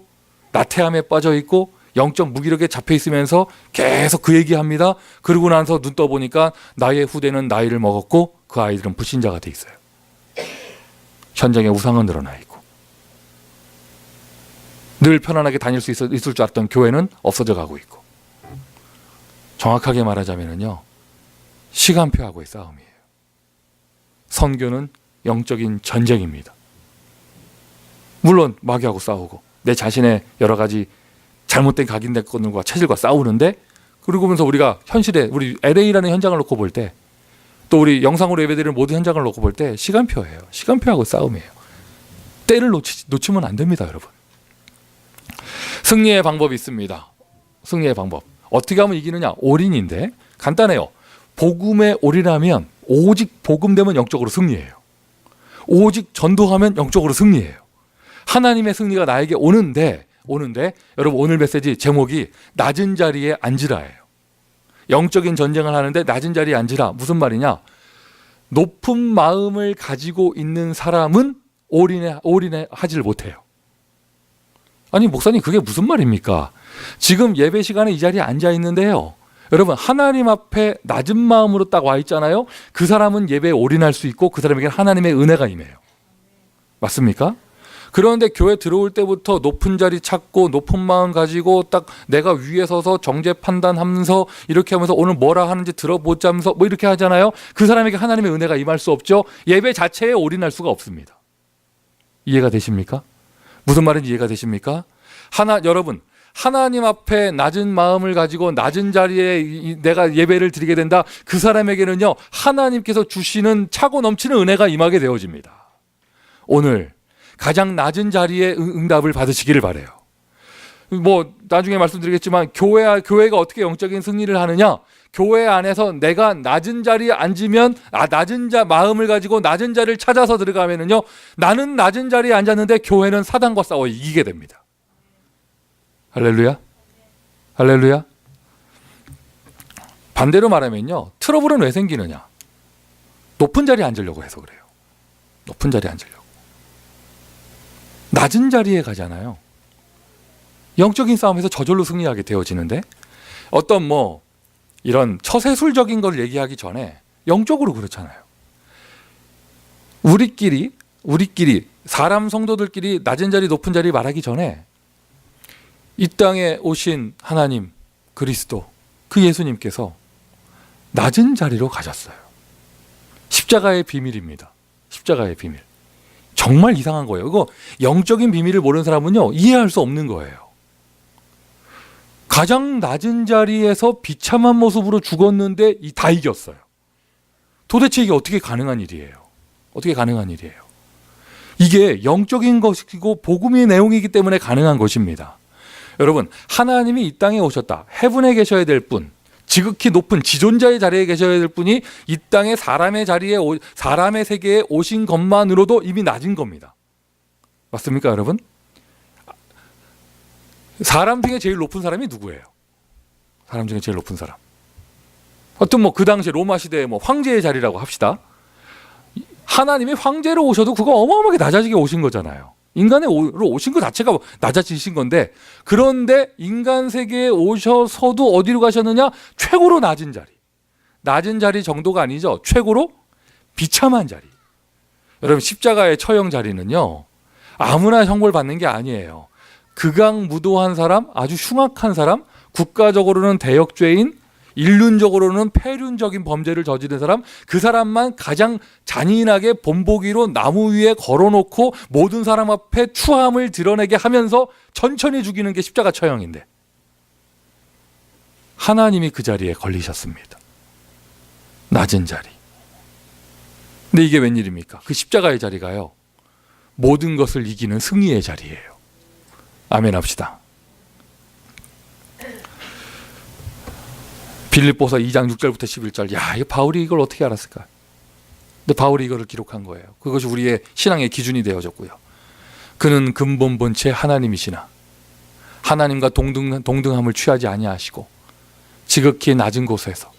나태함에 빠져 있고 영적 무기력에 잡혀 있으면서 계속 그 얘기합니다. 그러고 나서 눈 떠보니까 나의 후대는 나이를 먹었고 그 아이들은 불신자가 돼 있어요. 현장에 우상은 늘어나 있고 늘 편안하게 다닐 수 있을 줄 알았던 교회는 없어져 가고 있고 정확하게 말하자면요. 시간표하고의 싸움이에요. 선교는 영적인 전쟁입니다. 물론 마귀하고 싸우고 내 자신의 여러 가지 잘못된 각인된 것들과 체질과 싸우는데 그러고면서 우리가 현실에 우리 LA라는 현장을 놓고 볼 때 또 우리 영상으로 예배드리는 모든 현장을 놓고 볼 때 시간표예요. 시간표하고 싸움이에요. 때를 놓치면 안 됩니다, 여러분. 승리의 방법이 있습니다. 승리의 방법. 어떻게 하면 이기느냐? 올인인데 간단해요. 복음에 올인하면 오직 복음되면 영적으로 승리해요. 오직 전도하면 영적으로 승리해요. 하나님의 승리가 나에게 오는데 여러분 오늘 메시지 제목이 낮은 자리에 앉으라예요. 영적인 전쟁을 하는데 낮은 자리에 앉으라. 무슨 말이냐? 높은 마음을 가지고 있는 사람은 올인에 하지를 못해요. 아니 목사님 그게 무슨 말입니까? 지금 예배 시간에 이 자리에 앉아 있는데요. 여러분 하나님 앞에 낮은 마음으로 딱 와 있잖아요. 그 사람은 예배에 올인할 수 있고 그 사람에게는 하나님의 은혜가 임해요. 맞습니까? 그런데 교회 들어올 때부터 높은 자리 찾고 높은 마음 가지고 딱 내가 위에 서서 정죄 판단하면서 이렇게 하면서 오늘 뭐라 하는지 들어보자면서 뭐 이렇게 하잖아요. 그 사람에게 하나님의 은혜가 임할 수 없죠. 예배 자체에 올인할 수가 없습니다. 이해가 되십니까? 무슨 말인지 이해가 되십니까? 여러분 하나님 앞에 낮은 마음을 가지고 낮은 자리에 내가 예배를 드리게 된다. 그 사람에게는요 하나님께서 주시는 차고 넘치는 은혜가 임하게 되어집니다. 오늘 가장 낮은 자리에 응답을 받으시기를 바라요. 뭐 나중에 말씀드리겠지만 교회가 어떻게 영적인 승리를 하느냐? 교회 안에서 내가 낮은 자리에 앉으면 낮은 마음을 가지고 낮은 자리를 찾아서 들어가면은요 나는 낮은 자리에 앉았는데 교회는 사단과 싸워 이기게 됩니다. 할렐루야. 할렐루야. 반대로 말하면요 트러블은 왜 생기느냐? 높은 자리에 앉으려고 해서 그래요. 높은 자리에 앉으려고. 낮은 자리에 가잖아요. 영적인 싸움에서 저절로 승리하게 되어지는데 어떤 이런 처세술적인 걸 얘기하기 전에 영적으로 그렇잖아요. 우리끼리 사람 성도들끼리 낮은 자리 높은 자리 말하기 전에 이 땅에 오신 하나님 그리스도 그 예수님께서 낮은 자리로 가셨어요. 십자가의 비밀입니다. 십자가의 비밀. 정말 이상한 거예요. 이거 영적인 비밀을 모르는 사람은요 이해할 수 없는 거예요. 가장 낮은 자리에서 비참한 모습으로 죽었는데 다 이겼어요. 도대체 이게 어떻게 가능한 일이에요? 어떻게 가능한 일이에요? 이게 영적인 것이고 복음의 내용이기 때문에 가능한 것입니다. 여러분 하나님이 이 땅에 오셨다. 헤븐에 계셔야 될 분, 지극히 높은 지존자의 자리에 계셔야 될 분이 이 땅에 사람의 세계에 오신 것만으로도 이미 낮은 겁니다. 맞습니까 여러분? 사람 중에 제일 높은 사람이 누구예요? 사람 중에 제일 높은 사람. 어떤 그 당시 로마 시대의 황제의 자리라고 합시다. 하나님이 황제로 오셔도 그거 어마어마하게 낮아지게 오신 거잖아요. 인간으로 오신 것 자체가 낮아지신 건데 그런데 인간 세계에 오셔서도 어디로 가셨느냐? 최고로 낮은 자리. 낮은 자리 정도가 아니죠. 최고로 비참한 자리. 여러분 십자가의 처형 자리는요. 아무나 형벌 받는 게 아니에요. 극악무도한 사람, 아주 흉악한 사람, 국가적으로는 대역죄인, 인륜적으로는 폐륜적인 범죄를 저지른 사람, 그 사람만 가장 잔인하게 본보기로 나무 위에 걸어놓고 모든 사람 앞에 추함을 드러내게 하면서 천천히 죽이는 게 십자가 처형인데 하나님이 그 자리에 걸리셨습니다. 낮은 자리. 근데 이게 웬일입니까? 그 십자가의 자리가요 모든 것을 이기는 승리의 자리예요. 아멘 합시다. 빌립보서 2장 6절부터 11절. 야, 이 바울이 이걸 어떻게 알았을까? 근데 바울이 이거를 기록한 거예요. 그것이 우리의 신앙의 기준이 되어졌고요. 그는 근본 본체 하나님이시나 하나님과 동등함을 취하지 아니하시고 지극히 낮은 곳에서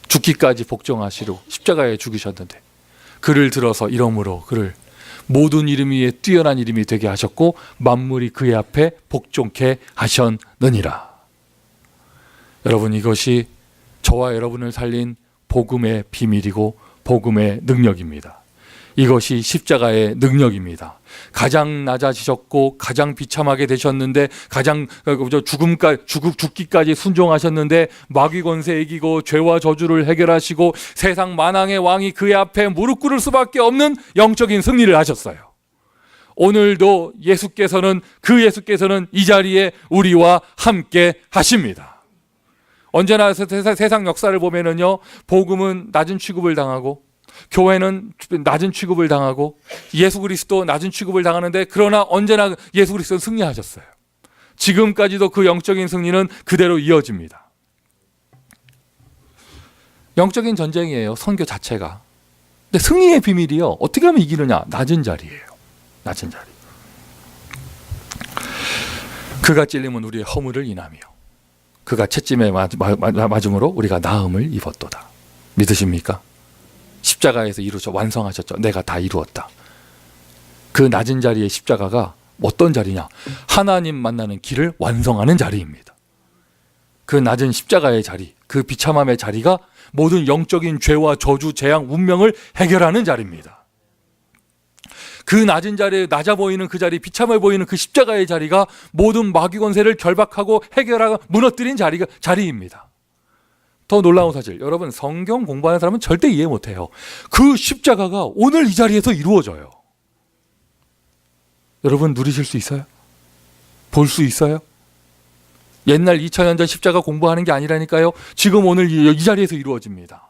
죽기까지 복종하시려 십자가에 죽으셨는데 그를 들어서 이름으로 그를 모든 이름 위에 뛰어난 이름이 되게 하셨고 만물이 그의 앞에 복종케 하셨느니라. 여러분, 이것이 저와 여러분을 살린 복음의 비밀이고 복음의 능력입니다. 이것이 십자가의 능력입니다. 가장 낮아지셨고 가장 비참하게 되셨는데 가장 죽기까지 순종하셨는데 마귀 권세 이기고 죄와 저주를 해결하시고 세상 만왕의 왕이 그의 앞에 무릎 꿇을 수밖에 없는 영적인 승리를 하셨어요. 오늘도 예수께서는 이 자리에 우리와 함께 하십니다. 언제나 세상 역사를 보면은요, 복음은 낮은 취급을 당하고 교회는 낮은 취급을 당하고 예수 그리스도 낮은 취급을 당하는데 그러나 언제나 예수 그리스도는 승리하셨어요. 지금까지도 그 영적인 승리는 그대로 이어집니다. 영적인 전쟁이에요, 선교 자체가. 근데 승리의 비밀이요, 어떻게 하면 이기느냐? 낮은 자리예요. 낮은 자리. 그가 찔림은 우리의 허물을 인하며 그가 채찜에 맞음으로 우리가 나음을 입었도다. 믿으십니까? 십자가에서 완성하셨죠. 내가 다 이루었다. 그 낮은 자리의 십자가가 어떤 자리냐? 하나님 만나는 길을 완성하는 자리입니다. 그 낮은 십자가의 자리, 그 비참함의 자리가 모든 영적인 죄와 저주, 재앙, 운명을 해결하는 자리입니다. 그 낮은 자리에 낮아 보이는 그 자리, 비참해 보이는 그 십자가의 자리가 모든 마귀 권세를 결박하고 해결하고 무너뜨린 자리입니다. 더 놀라운 사실, 여러분 성경 공부하는 사람은 절대 이해 못해요. 그 십자가가 오늘 이 자리에서 이루어져요. 여러분 누리실 수 있어요? 볼 수 있어요? 옛날 2000년 전 십자가 공부하는 게 아니라니까요. 지금 오늘 이 자리에서 이루어집니다.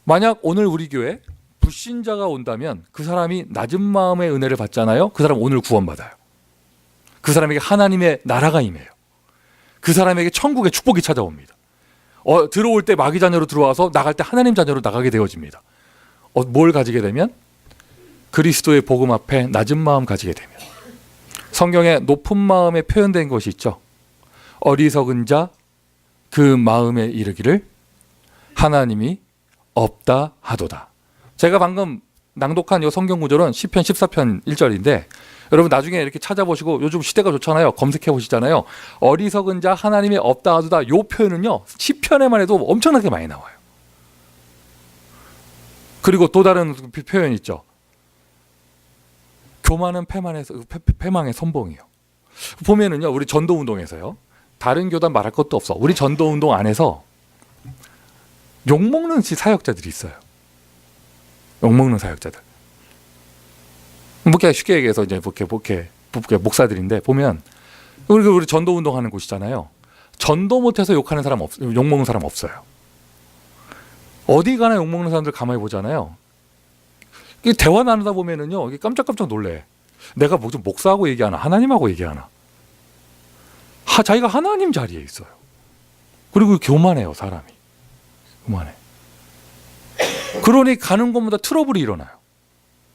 만약 오늘 우리 교회 불신자가 온다면 그 사람이 낮은 마음의 은혜를 받잖아요. 그 사람 오늘 구원받아요. 그 사람에게 하나님의 나라가 임해요. 그 사람에게 천국의 축복이 찾아옵니다. 들어올 때 마귀 자녀로 들어와서 나갈 때 하나님 자녀로 나가게 되어집니다. 뭘 가지게 되면? 그리스도의 복음 앞에 낮은 마음 가지게 되면. 성경에 높은 마음에 표현된 것이 있죠. 어리석은 자 그 마음에 이르기를 하나님이 없다 하도다. 제가 방금 낭독한 이 성경 구절은 시편 14편 1절인데 여러분 나중에 이렇게 찾아보시고 요즘 시대가 좋잖아요. 검색해 보시잖아요. 어리석은 자 하나님이 없다 하도다. 이 표현은요, 시편에만 해도 엄청나게 많이 나와요. 그리고 또 다른 표현 있죠. 교만은 패망의 선봉이요. 보면은요, 우리 전도운동에서요, 다른 교단 말할 것도 없어. 우리 전도운동 안에서 욕먹는 사역자들이 있어요. 욕먹는 사역자들. 쉽게 얘기해서 이제 목사들인데 보면 우리 전도 운동하는 곳이잖아요. 전도 못해서 욕하는 사람 욕먹는 사람 없어요. 어디 가나 욕먹는 사람들 가만히 보잖아요. 대화 나누다 보면은요, 깜짝깜짝 놀래. 내가 좀 목사하고 얘기하나 하나님하고 얘기하나. 자기가 하나님 자리에 있어요. 그리고 교만해요, 사람이. 교만해. 그러니 가는 곳마다 트러블이 일어나요.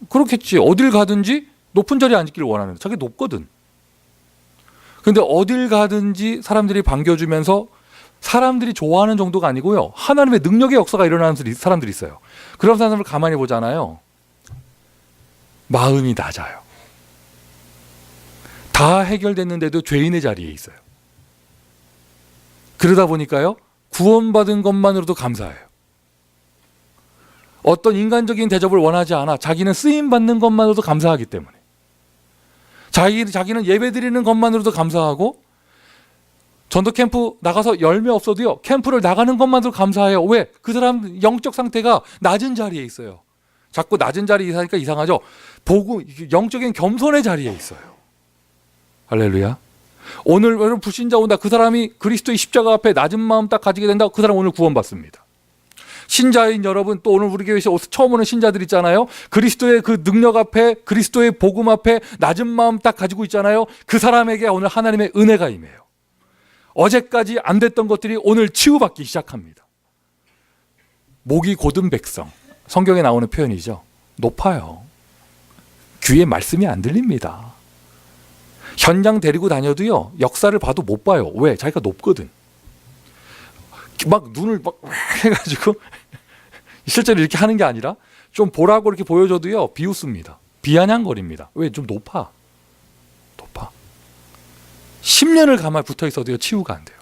그렇겠지. 어딜 가든지 높은 자리에 앉기를 원하는데 자기 높거든. 근데 어딜 가든지 사람들이 반겨주면서 사람들이 좋아하는 정도가 아니고요, 하나님의 능력의 역사가 일어나는 사람들이 있어요. 그런 사람을 가만히 보잖아요. 마음이 낮아요. 다 해결됐는데도 죄인의 자리에 있어요. 그러다 보니까요, 구원받은 것만으로도 감사해요. 어떤 인간적인 대접을 원하지 않아. 자기는 쓰임받는 것만으로도 감사하기 때문에. 자기는 예배 드리는 것만으로도 감사하고, 전도 캠프 나가서 열매 없어도요, 캠프를 나가는 것만으로도 감사해요. 왜? 그 사람 영적 상태가 낮은 자리에 있어요. 자꾸 낮은 자리에 있으니까 이상하죠. 영적인 겸손의 자리에 있어요. 할렐루야. 오늘 여러분 불신자 온다. 그 사람이 그리스도의 십자가 앞에 낮은 마음 딱 가지게 된다. 그 사람 오늘 구원받습니다. 신자인 여러분, 또 오늘 우리 교회에서 처음 오는 신자들 있잖아요. 그리스도의 그 능력 앞에, 그리스도의 복음 앞에 낮은 마음 딱 가지고 있잖아요. 그 사람에게 오늘 하나님의 은혜가 임해요. 어제까지 안 됐던 것들이 오늘 치유받기 시작합니다. 목이 곧은 백성, 성경에 나오는 표현이죠. 높아요. 귀에 말씀이 안 들립니다. 현장 데리고 다녀도요, 역사를 봐도 못 봐요. 왜? 자기가 높거든. 막 눈을 막 해가지고 실제로 이렇게 하는 게 아니라 좀 보라고 이렇게 보여줘도요, 비웃습니다. 비아냥거립니다. 왜? 좀 높아. 10년을 가만히 붙어 있어도요, 치유가 안 돼요.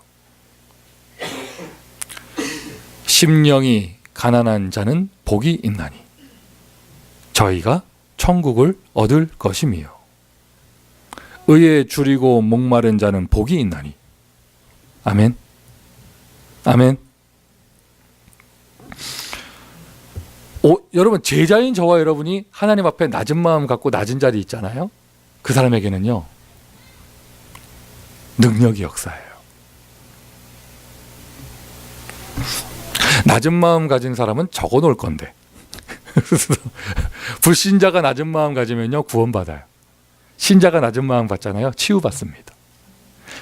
심령이 가난한 자는 복이 있나니 저희가 천국을 얻을 것이며 의에 줄이고 목마른 자는 복이 있나니. 아멘. 아멘. 여러분, 제자인 저와 여러분이 하나님 앞에 낮은 마음 갖고 낮은 자리 있잖아요. 그 사람에게는요, 능력이 역사예요. 낮은 마음 가진 사람은 적어 놓을 건데 불신자가 낮은 마음 가지면요, 구원받아요. 신자가 낮은 마음 받잖아요, 치유받습니다.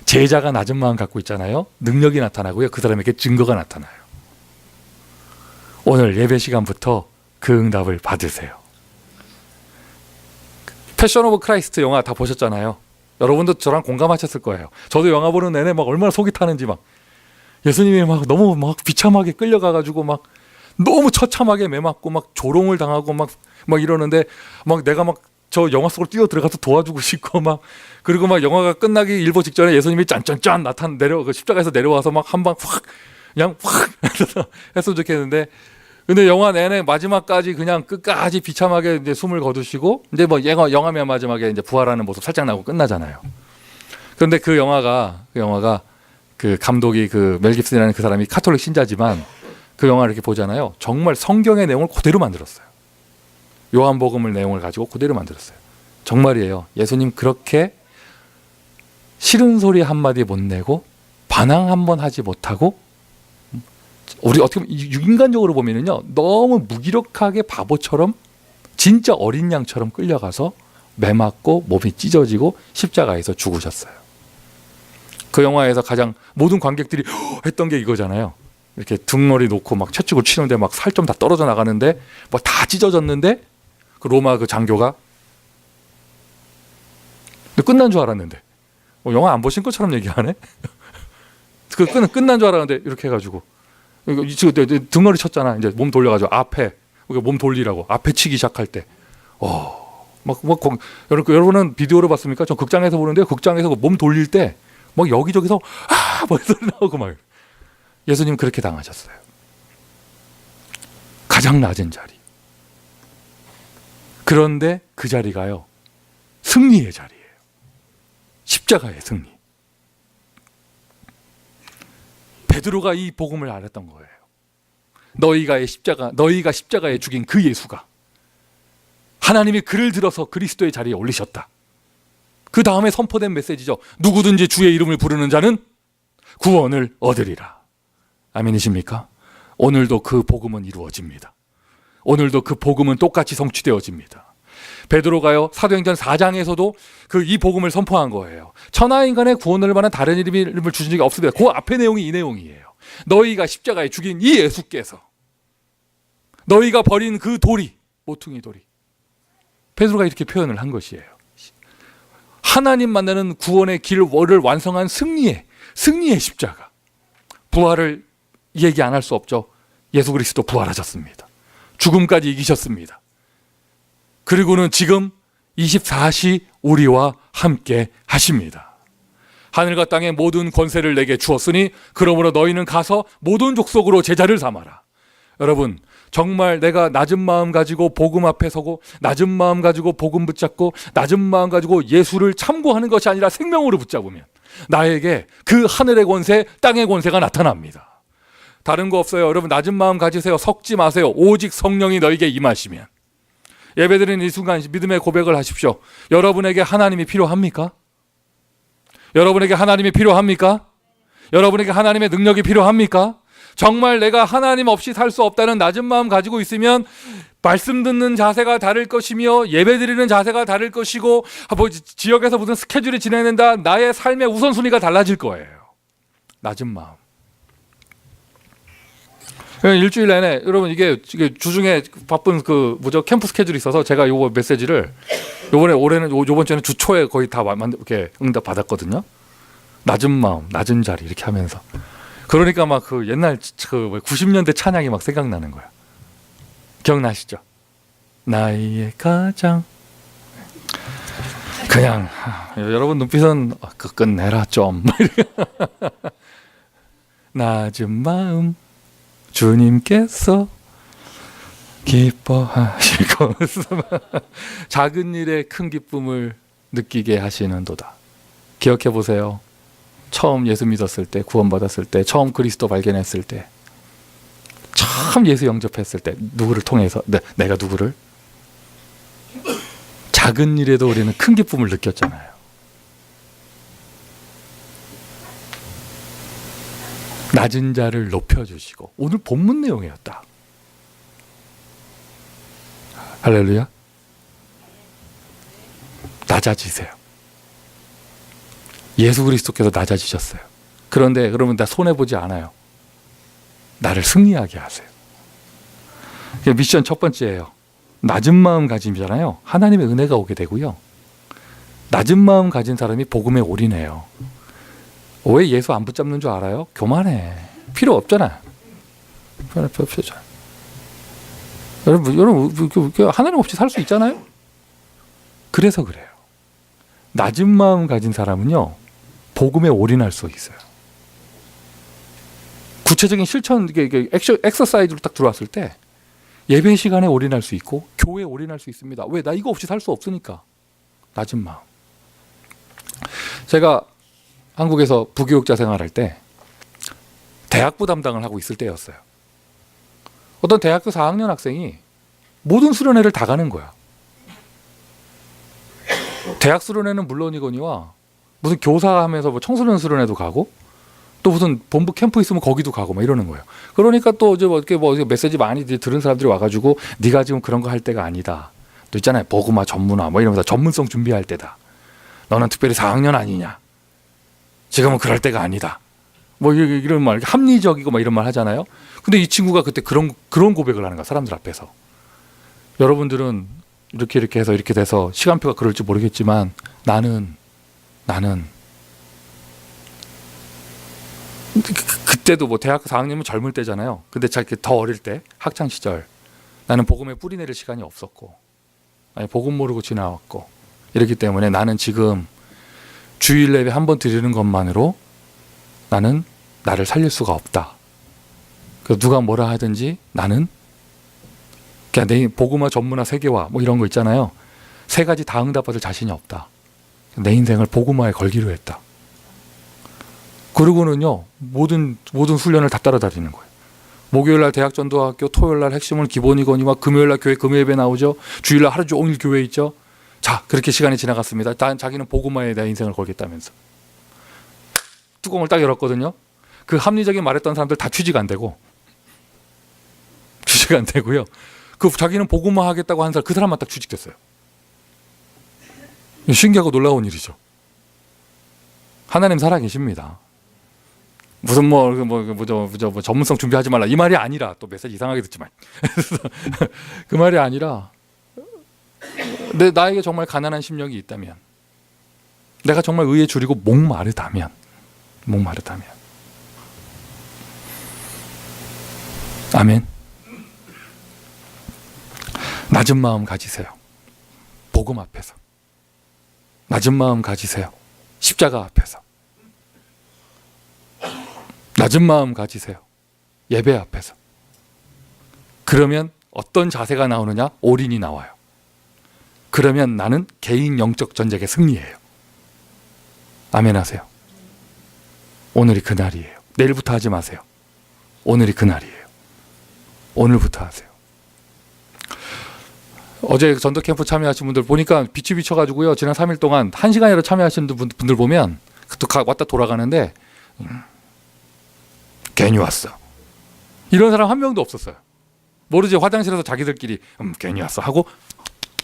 제자가 낮은 마음 갖고 있잖아요, 능력이 나타나고요, 그 사람에게 증거가 나타나요. 오늘 예배 시간부터 그 응답을 받으세요. 패션 오브 크라이스트 영화 다 보셨잖아요. 여러분도 저랑 공감하셨을 거예요. 저도 영화 보는 내내 막 얼마나 속이 타는지, 막 예수님이 막 너무 막 비참하게 끌려가가지고 막 너무 처참하게 매맞고 막 조롱을 당하고 막 이러는데, 막 내가 막 저 영화 속으로 뛰어 들어가서 도와주고 싶고, 막 그리고 막 영화가 끝나기 일보 직전에 예수님이 짠짠짠 그 십자가에서 내려와서 막 한 방 확 그냥 확 했으면 좋겠는데, 근데 영화 내내 마지막까지 그냥 끝까지 비참하게 이제 숨을 거두시고, 이제 뭐 영화 맨 마지막에 이제 부활하는 모습 살짝 나오고 끝나잖아요. 그런데 그 영화가 그 감독이 그 멜 깁슨이라는 그 사람이 카톨릭 신자지만 그 영화를 이렇게 보잖아요. 정말 성경의 내용을 그대로 만들었어요. 요한복음의 내용을 가지고 그대로 만들었어요. 정말이에요. 예수님 그렇게 싫은 소리 한마디 못 내고 반항 한번 하지 못하고, 우리 어떻게 보면 인간적으로 보면은요, 너무 무기력하게 바보처럼 진짜 어린 양처럼 끌려가서 매맞고 몸이 찢어지고 십자가에서 죽으셨어요. 그 영화에서 가장 모든 관객들이 했던 게 이거잖아요. 이렇게 등머리 놓고 막 채찍을 치는데 막 살 좀 다 떨어져 나가는데 뭐 다 찢어졌는데, 그 로마 그 장교가 끝난 줄 알았는데, 영화 안 보신 것처럼 얘기하네. 그 끝난 줄 알았는데 이렇게 해가지고 등머리 쳤잖아. 이제 몸 돌려가지고 앞에 몸 돌리라고 앞에 치기 시작할 때, 여러분은 비디오로 봤습니까? 저 극장에서 보는데, 극장에서 몸 돌릴 때 막 여기저기서 뭐 소리 나오고 막. 예수님 그렇게 당하셨어요. 가장 낮은 자리. 그런데 그 자리가요, 승리의 자리예요. 십자가의 승리. 베드로가 이 복음을 알았던 거예요. 너희가 십자가에 죽인 그 예수가 하나님이 그를 들어서 그리스도의 자리에 올리셨다. 그 다음에 선포된 메시지죠. 누구든지 주의 이름을 부르는 자는 구원을 얻으리라. 아멘이십니까? 오늘도 그 복음은 이루어집니다. 오늘도 그 복음은 똑같이 성취되어집니다. 베드로가요, 사도행전 4장에서도 이 복음을 선포한 거예요. 천하인간의 구원을 받는 다른 이름을 주신 적이 없습니다. 그 앞에 내용이 이 내용이에요. 너희가 십자가에 죽인 이 예수께서, 너희가 버린 그 돌이, 모퉁이 돌이. 베드로가 이렇게 표현을 한 것이에요. 하나님 만나는 구원의 길을 완성한 승리의 십자가. 부활을 얘기 안 할 수 없죠. 예수 그리스도 부활하셨습니다. 죽음까지 이기셨습니다. 그리고는 지금 24시 우리와 함께 하십니다. 하늘과 땅의 모든 권세를 내게 주었으니 그러므로 너희는 가서 모든 족속으로 제자를 삼아라. 여러분, 정말 내가 낮은 마음 가지고 복음 앞에 서고, 낮은 마음 가지고 복음 붙잡고, 낮은 마음 가지고 예수를 참고하는 것이 아니라 생명으로 붙잡으면 나에게 그 하늘의 권세, 땅의 권세가 나타납니다. 다른 거 없어요. 여러분, 낮은 마음 가지세요. 섞지 마세요. 오직 성령이 너에게 임하시면. 예배드리는 이 순간 믿음의 고백을 하십시오. 여러분에게 하나님이 필요합니까? 여러분에게 하나님이 필요합니까? 여러분에게 하나님의 능력이 필요합니까? 정말 내가 하나님 없이 살 수 없다는 낮은 마음 가지고 있으면 말씀 듣는 자세가 다를 것이며, 예배드리는 자세가 다를 것이고, 지역에서 무슨 스케줄이 진행된다, 나의 삶의 우선순위가 달라질 거예요. 낮은 마음. 일주일 내내 여러분 이게 주중에 바쁜 그 뭐죠 캠프 스케줄이 있어서 제가 요거 메시지를 요번 주에는 주 초에 거의 다 이렇게 응답 받았거든요. 낮은 마음, 낮은 자리 이렇게 하면서 그러니까 막 그 옛날 그 90년대 찬양이 막 생각나는 거야. 기억나시죠? 나의 가장 그냥 여러분 눈빛은 끝내라 좀 낮은 마음 주님께서 기뻐하실 것은 작은 일에 큰 기쁨을 느끼게 하시는도다. 기억해 보세요. 처음 예수 믿었을 때, 구원받았을 때, 처음 그리스도 발견했을 때, 처음 예수 영접했을 때 누구를 통해서 내가 누구를 작은 일에도 우리는 큰 기쁨을 느꼈잖아요. 낮은 자를 높여주시고 오늘 본문 내용이었다. 할렐루야. 낮아지세요. 예수 그리스도께서 낮아지셨어요. 그런데 그러면 나 손해보지 않아요. 나를 승리하게 하세요. 미션 첫 번째예요. 낮은 마음가짐이잖아요. 하나님의 은혜가 오게 되고요. 낮은 마음 가진 사람이 복음에 올인해요. 왜 예수 안 붙잡는 줄 알아요? 교만해. 필요 없잖아. 필요 없잖아. 여러분 하나님 없이 살 수 있잖아요. 그래서 그래요. 낮은 마음 가진 사람은요 복음에 올인할 수 있어요. 구체적인 실천, 엑서사이즈로 딱 들어왔을 때 예배 시간에 올인할 수 있고 교회에 올인할 수 있습니다. 왜? 나 이거 없이 살 수 없으니까. 낮은 마음. 제가 한국에서 부교육자 생활할 때 대학부 담당을 하고 있을 때였어요. 어떤 대학교 4학년 학생이 모든 수련회를 다 가는 거야. 대학 수련회는 물론이거니와 무슨 교사하면서 뭐 청소년 수련회도 가고 또 무슨 본부 캠프 있으면 거기도 가고 막 이러는 거예요. 그러니까 또 이제 뭐 메시지 많이 들은 사람들이 와가지고 네가 지금 그런 거 할 때가 아니다. 또 있잖아요. 복음화 전문화 뭐 이러면서 전문성 준비할 때다. 너는 특별히 4학년 아니냐. 지금은 그럴 때가 아니다. 뭐 이런 말, 합리적이고 막 이런 말 하잖아요. 근데 이 친구가 그때 그런 고백을 하는 거야. 사람들 앞에서. 여러분들은 이렇게 해서 이렇게 돼서 시간표가 그럴지 모르겠지만 나는 그때도 뭐 대학교 4학년이면 젊을 때잖아요. 근데 더 어릴 때 학창 시절 나는 복음에 뿌리 내릴 시간이 없었고 복음 모르고 지나왔고 이렇기 때문에 나는 지금 주일 예배 한 번 드리는 것만으로 나는 나를 살릴 수가 없다. 그래서 누가 뭐라 하든지 나는 그냥 내 복음화 전문화 세계화 뭐 이런 거 있잖아요. 3가지 다 응답받을 자신이 없다. 내 인생을 복음화에 걸기로 했다. 그리고는요 모든 훈련을 다 따라다니는 거예요. 목요일날 대학전도학교, 토요일날 핵심은 기본이거니와 금요일날 교회 금요예배 나오죠. 주일날 하루 종일 교회 있죠. 자 그렇게 시간이 지나갔습니다. 자기는 복음화에 내 인생을 걸겠다면서 뚜껑을 딱 열었거든요. 그 합리적인 말했던 사람들 다 취지가 안 되고요. 그 자기는 복음화 하겠다고 한 사람 그 사람만 딱 취직됐어요. 신기하고 놀라운 일이죠. 하나님 살아계십니다. 무슨 전문성 준비하지 말라 이 말이 아니라 또 메시지 이상하게 듣지만 그 말이 아니라 나에게 정말 가난한 심령이 있다면 내가 정말 의에 줄이고 목마르다면 아멘. 낮은 마음 가지세요. 복음 앞에서. 낮은 마음 가지세요. 십자가 앞에서. 낮은 마음 가지세요. 예배 앞에서. 그러면 어떤 자세가 나오느냐? 올인이 나와요. 그러면 나는 개인 영적 전쟁에 승리해요. 아멘 하세요. 오늘이 그날이에요. 내일부터 하지 마세요. 오늘이 그날이에요. 오늘부터 하세요. 어제 전도 캠프 참여하신 분들 보니까 빛이 비쳐가지고요. 지난 3일 동안 1시간이라도 참여하신 분들 보면 또 왔다 돌아가는데 괜히 왔어. 이런 사람 한 명도 없었어요. 모르지 화장실에서 자기들끼리 괜히 왔어 하고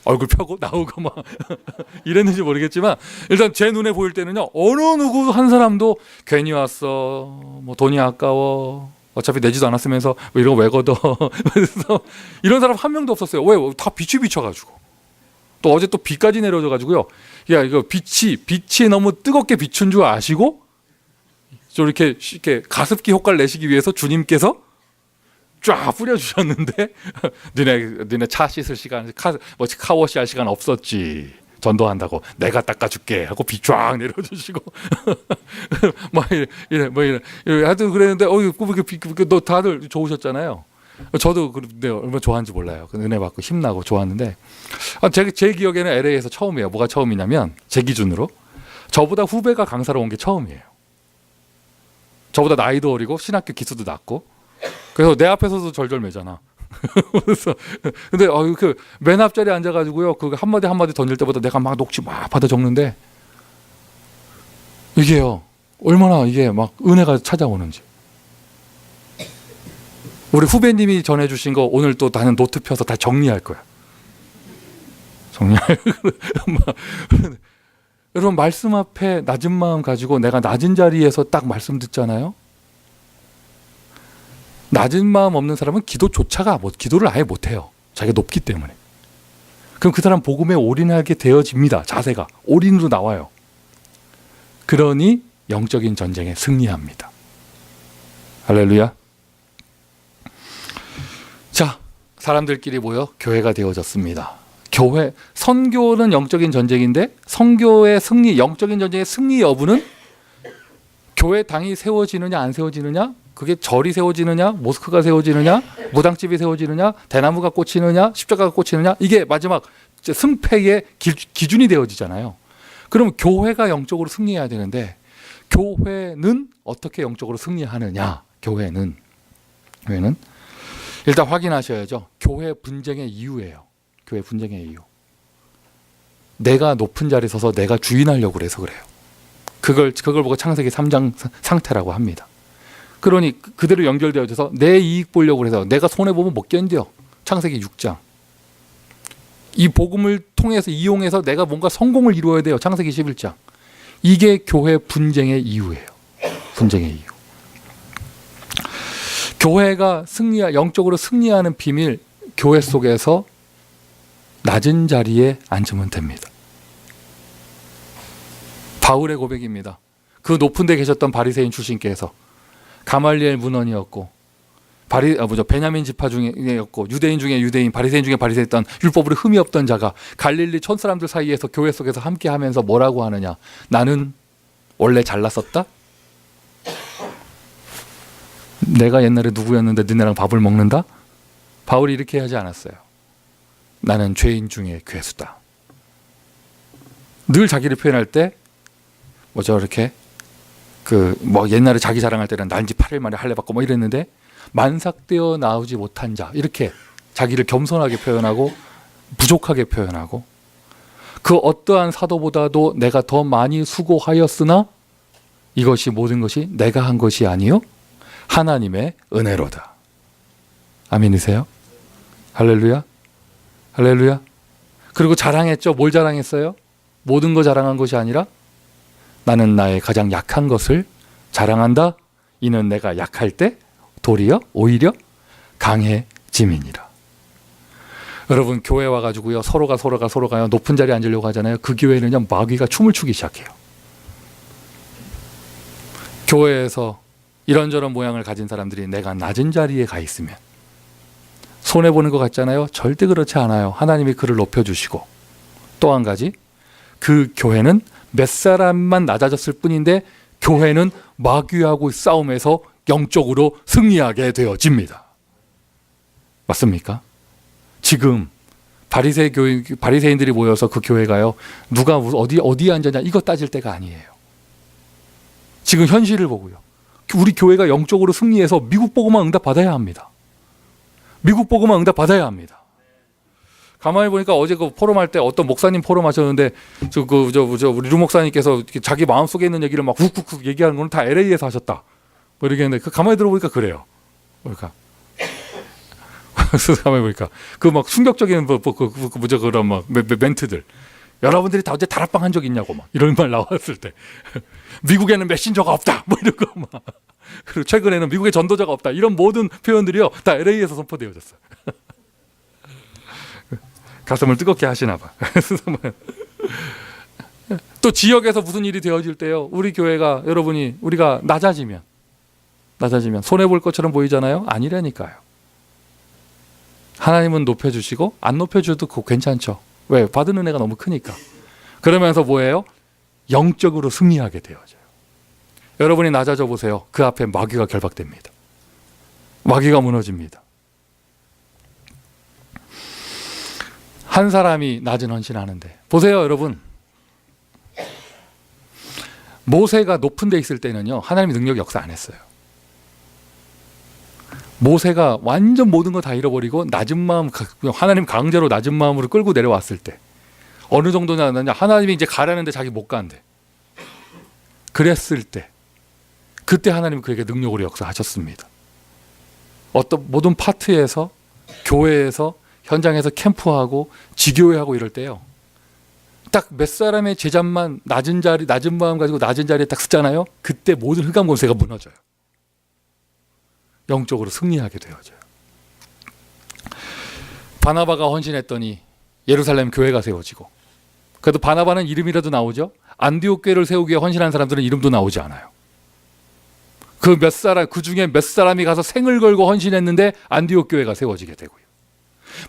얼굴 펴고 나오고 막 이랬는지 모르겠지만 일단 제 눈에 보일 때는요. 어느 누구 한 사람도 괜히 왔어. 뭐 돈이 아까워. 어차피 내지도 않았으면서 뭐 이런 거 왜 걷어? 그래서 이런 사람 한 명도 없었어요. 왜? 다 빛이 비쳐가지고. 또 어제 또 비까지 내려져가지고요. 야, 이거 빛이 너무 뜨겁게 비춘 줄 아시고 좀 이렇게 가습기 효과를 내시기 위해서 주님께서 쫙 뿌려주셨는데 니네 차 씻을 시간, 카워시 할 시간 없었지. 전도한다고 내가 닦아줄게 하고 비 쫙 내려주시고 막 이래 하여튼 그랬는데 너 다들 좋으셨잖아요. 저도 근데 얼마나 좋아하는지 몰라요. 은혜 받고 힘나고 좋았는데 제 기억에는 LA에서 처음이에요. 뭐가 처음이냐면 제 기준으로 저보다 후배가 강사로 온 게 처음이에요. 저보다 나이도 어리고 신학교 기수도 낮고 그래서 내 앞에서도 절절매잖아. 그래서 근데 그 맨 앞자리에 앉아가지고요 그 한마디 던질 때보다 내가 막 녹취 막 받아 적는데 이게요 얼마나 이게 막 은혜가 찾아오는지. 우리 후배님이 전해주신 거 오늘 또 나는 노트 펴서 다 정리할 거야. 여러분 말씀 앞에 낮은 마음 가지고 내가 낮은 자리에서 딱 말씀 듣잖아요. 낮은 마음 없는 사람은 기도를 아예 못해요. 자기가 높기 때문에. 그럼 그 사람 복음에 올인하게 되어집니다. 자세가 올인으로 나와요. 그러니 영적인 전쟁에 승리합니다. 할렐루야. 자, 사람들끼리 모여 교회가 되어졌습니다. 선교는 영적인 전쟁인데 선교의 승리, 영적인 전쟁의 승리 여부는 교회 당이 세워지느냐 안 세워지느냐, 그게 절이 세워지느냐, 모스크가 세워지느냐, 무당집이 세워지느냐, 대나무가 꽂히느냐, 십자가가 꽂히느냐, 이게 마지막 승패의 기준이 되어지잖아요. 그럼 교회가 영적으로 승리해야 되는데 교회는 어떻게 영적으로 승리하느냐? 교회는 일단 확인하셔야죠. 교회 분쟁의 이유예요. 교회 분쟁의 이유. 내가 높은 자리에 서서 내가 주인하려고 그래서 그래요. 그걸 보고 창세기 3장 상태라고 합니다. 그러니 그대로 연결되어져서 내 이익 보려고 해서 내가 손해보면 못 견뎌. 창세기 6장. 이 복음을 통해서 이용해서 내가 뭔가 성공을 이루어야 돼요. 창세기 11장. 이게 교회 분쟁의 이유예요. 분쟁의 이유. 교회가 영적으로 승리하는 비밀, 교회 속에서 낮은 자리에 앉으면 됩니다. 바울의 고백입니다. 그 높은 데 계셨던 바리새인 출신께서 가말리엘 문헌이었고 베냐민 지파 중에였고 유대인 중에 유대인, 바리새인 중에 바리새였던 율법으로 흠이 없던 자가 갈릴리 촌 사람들 사이에서 교회 속에서 함께하면서 뭐라고 하느냐? 나는 원래 잘났었다? 내가 옛날에 누구였는데 너네랑 밥을 먹는다? 바울이 이렇게 하지 않았어요. 나는 죄인 중에 괴수다. 늘 자기를 표현할 때 이렇게 옛날에 자기 자랑할 때는 난지 8일 만에 할례 받고 이랬는데 만삭되어 나오지 못한 자, 이렇게 자기를 겸손하게 표현하고 부족하게 표현하고 그 어떠한 사도보다도 내가 더 많이 수고하였으나 이것이 모든 것이 내가 한 것이 아니요 하나님의 은혜로다. 아멘이세요? 할렐루야. 할렐루야. 그리고 자랑했죠. 뭘 자랑했어요? 모든 거 자랑한 것이 아니라 나는 나의 가장 약한 것을 자랑한다. 이는 내가 약할 때 도리어 오히려 강해짐이니라. 여러분 교회 와가지고요 서로가 높은 자리에 앉으려고 하잖아요. 그 교회는요 마귀가 춤을 추기 시작해요. 교회에서 이런저런 모양을 가진 사람들이 내가 낮은 자리에 가 있으면 손해보는 것 같잖아요. 절대 그렇지 않아요. 하나님이 그를 높여주시고 또 한 가지 그 교회는 몇 사람만 낮아졌을 뿐인데 교회는 마귀하고 싸움에서 영적으로 승리하게 되어집니다. 맞습니까? 지금 바리새인들이 모여서 그 교회가요 누가 어디에 앉았냐 이거 따질 때가 아니에요. 지금 현실을 보고요. 우리 교회가 영적으로 승리해서 미국 보고만 응답 받아야 합니다. 미국 보고만 응답 받아야 합니다. 가만히 보니까 어제 그 포럼할 때 어떤 목사님 포럼하셨는데 우리 루 목사님께서 자기 마음속에 있는 얘기를 막 훅훅 얘기하는 건 다 LA에서 하셨다. 이렇게 했는데 가만히 들어보니까 그래요. 그러니까 가만히 보니까 그 막 충격적인 그런 막 멘트들. 여러분들이 다 어제 다락방 한 적 있냐고 막 이런 말 나왔을 때 미국에는 메신저가 없다 뭐 이런 거 막 그리고 최근에는 미국에 전도자가 없다. 이런 모든 표현들이요 다 LA에서 선포되어졌어요. 가슴을 뜨겁게 하시나 봐. 또 지역에서 무슨 일이 되어질 때요. 우리 교회가 여러분이 우리가 낮아지면 손해 볼 것처럼 보이잖아요. 아니라니까요. 하나님은 높여주시고 안 높여줘도 그거 괜찮죠. 왜? 받은 은혜가 너무 크니까. 그러면서 뭐예요? 영적으로 승리하게 되어져요. 여러분이 낮아져 보세요. 그 앞에 마귀가 결박됩니다. 마귀가 무너집니다. 한 사람이 낮은 헌신하는데 보세요 여러분. 모세가 높은 데 있을 때는요 하나님이 능력 역사 안 했어요. 모세가 완전 모든 거 다 잃어버리고 낮은 마음, 하나님 강제로 낮은 마음으로 끌고 내려왔을 때 어느 정도냐 하나님이 이제 가라는데 자기 못 간대. 그랬을 때 그때 하나님 그에게 능력으로 역사하셨습니다. 어떤 모든 파트에서 교회에서 현장에서 캠프하고 지교회하고 이럴 때요. 딱 몇 사람의 제자만 낮은 마음 가지고 낮은 자리에 딱 쓰잖아요. 그때 모든 흑암 권세가 무너져요. 영적으로 승리하게 되어져요. 바나바가 헌신했더니 예루살렘 교회가 세워지고 그래도 바나바는 이름이라도 나오죠. 안디옥 교회를 세우기 위해 헌신한 사람들은 이름도 나오지 않아요. 그 중에 몇 사람이 가서 생을 걸고 헌신했는데 안디옥 교회가 세워지게 되고요.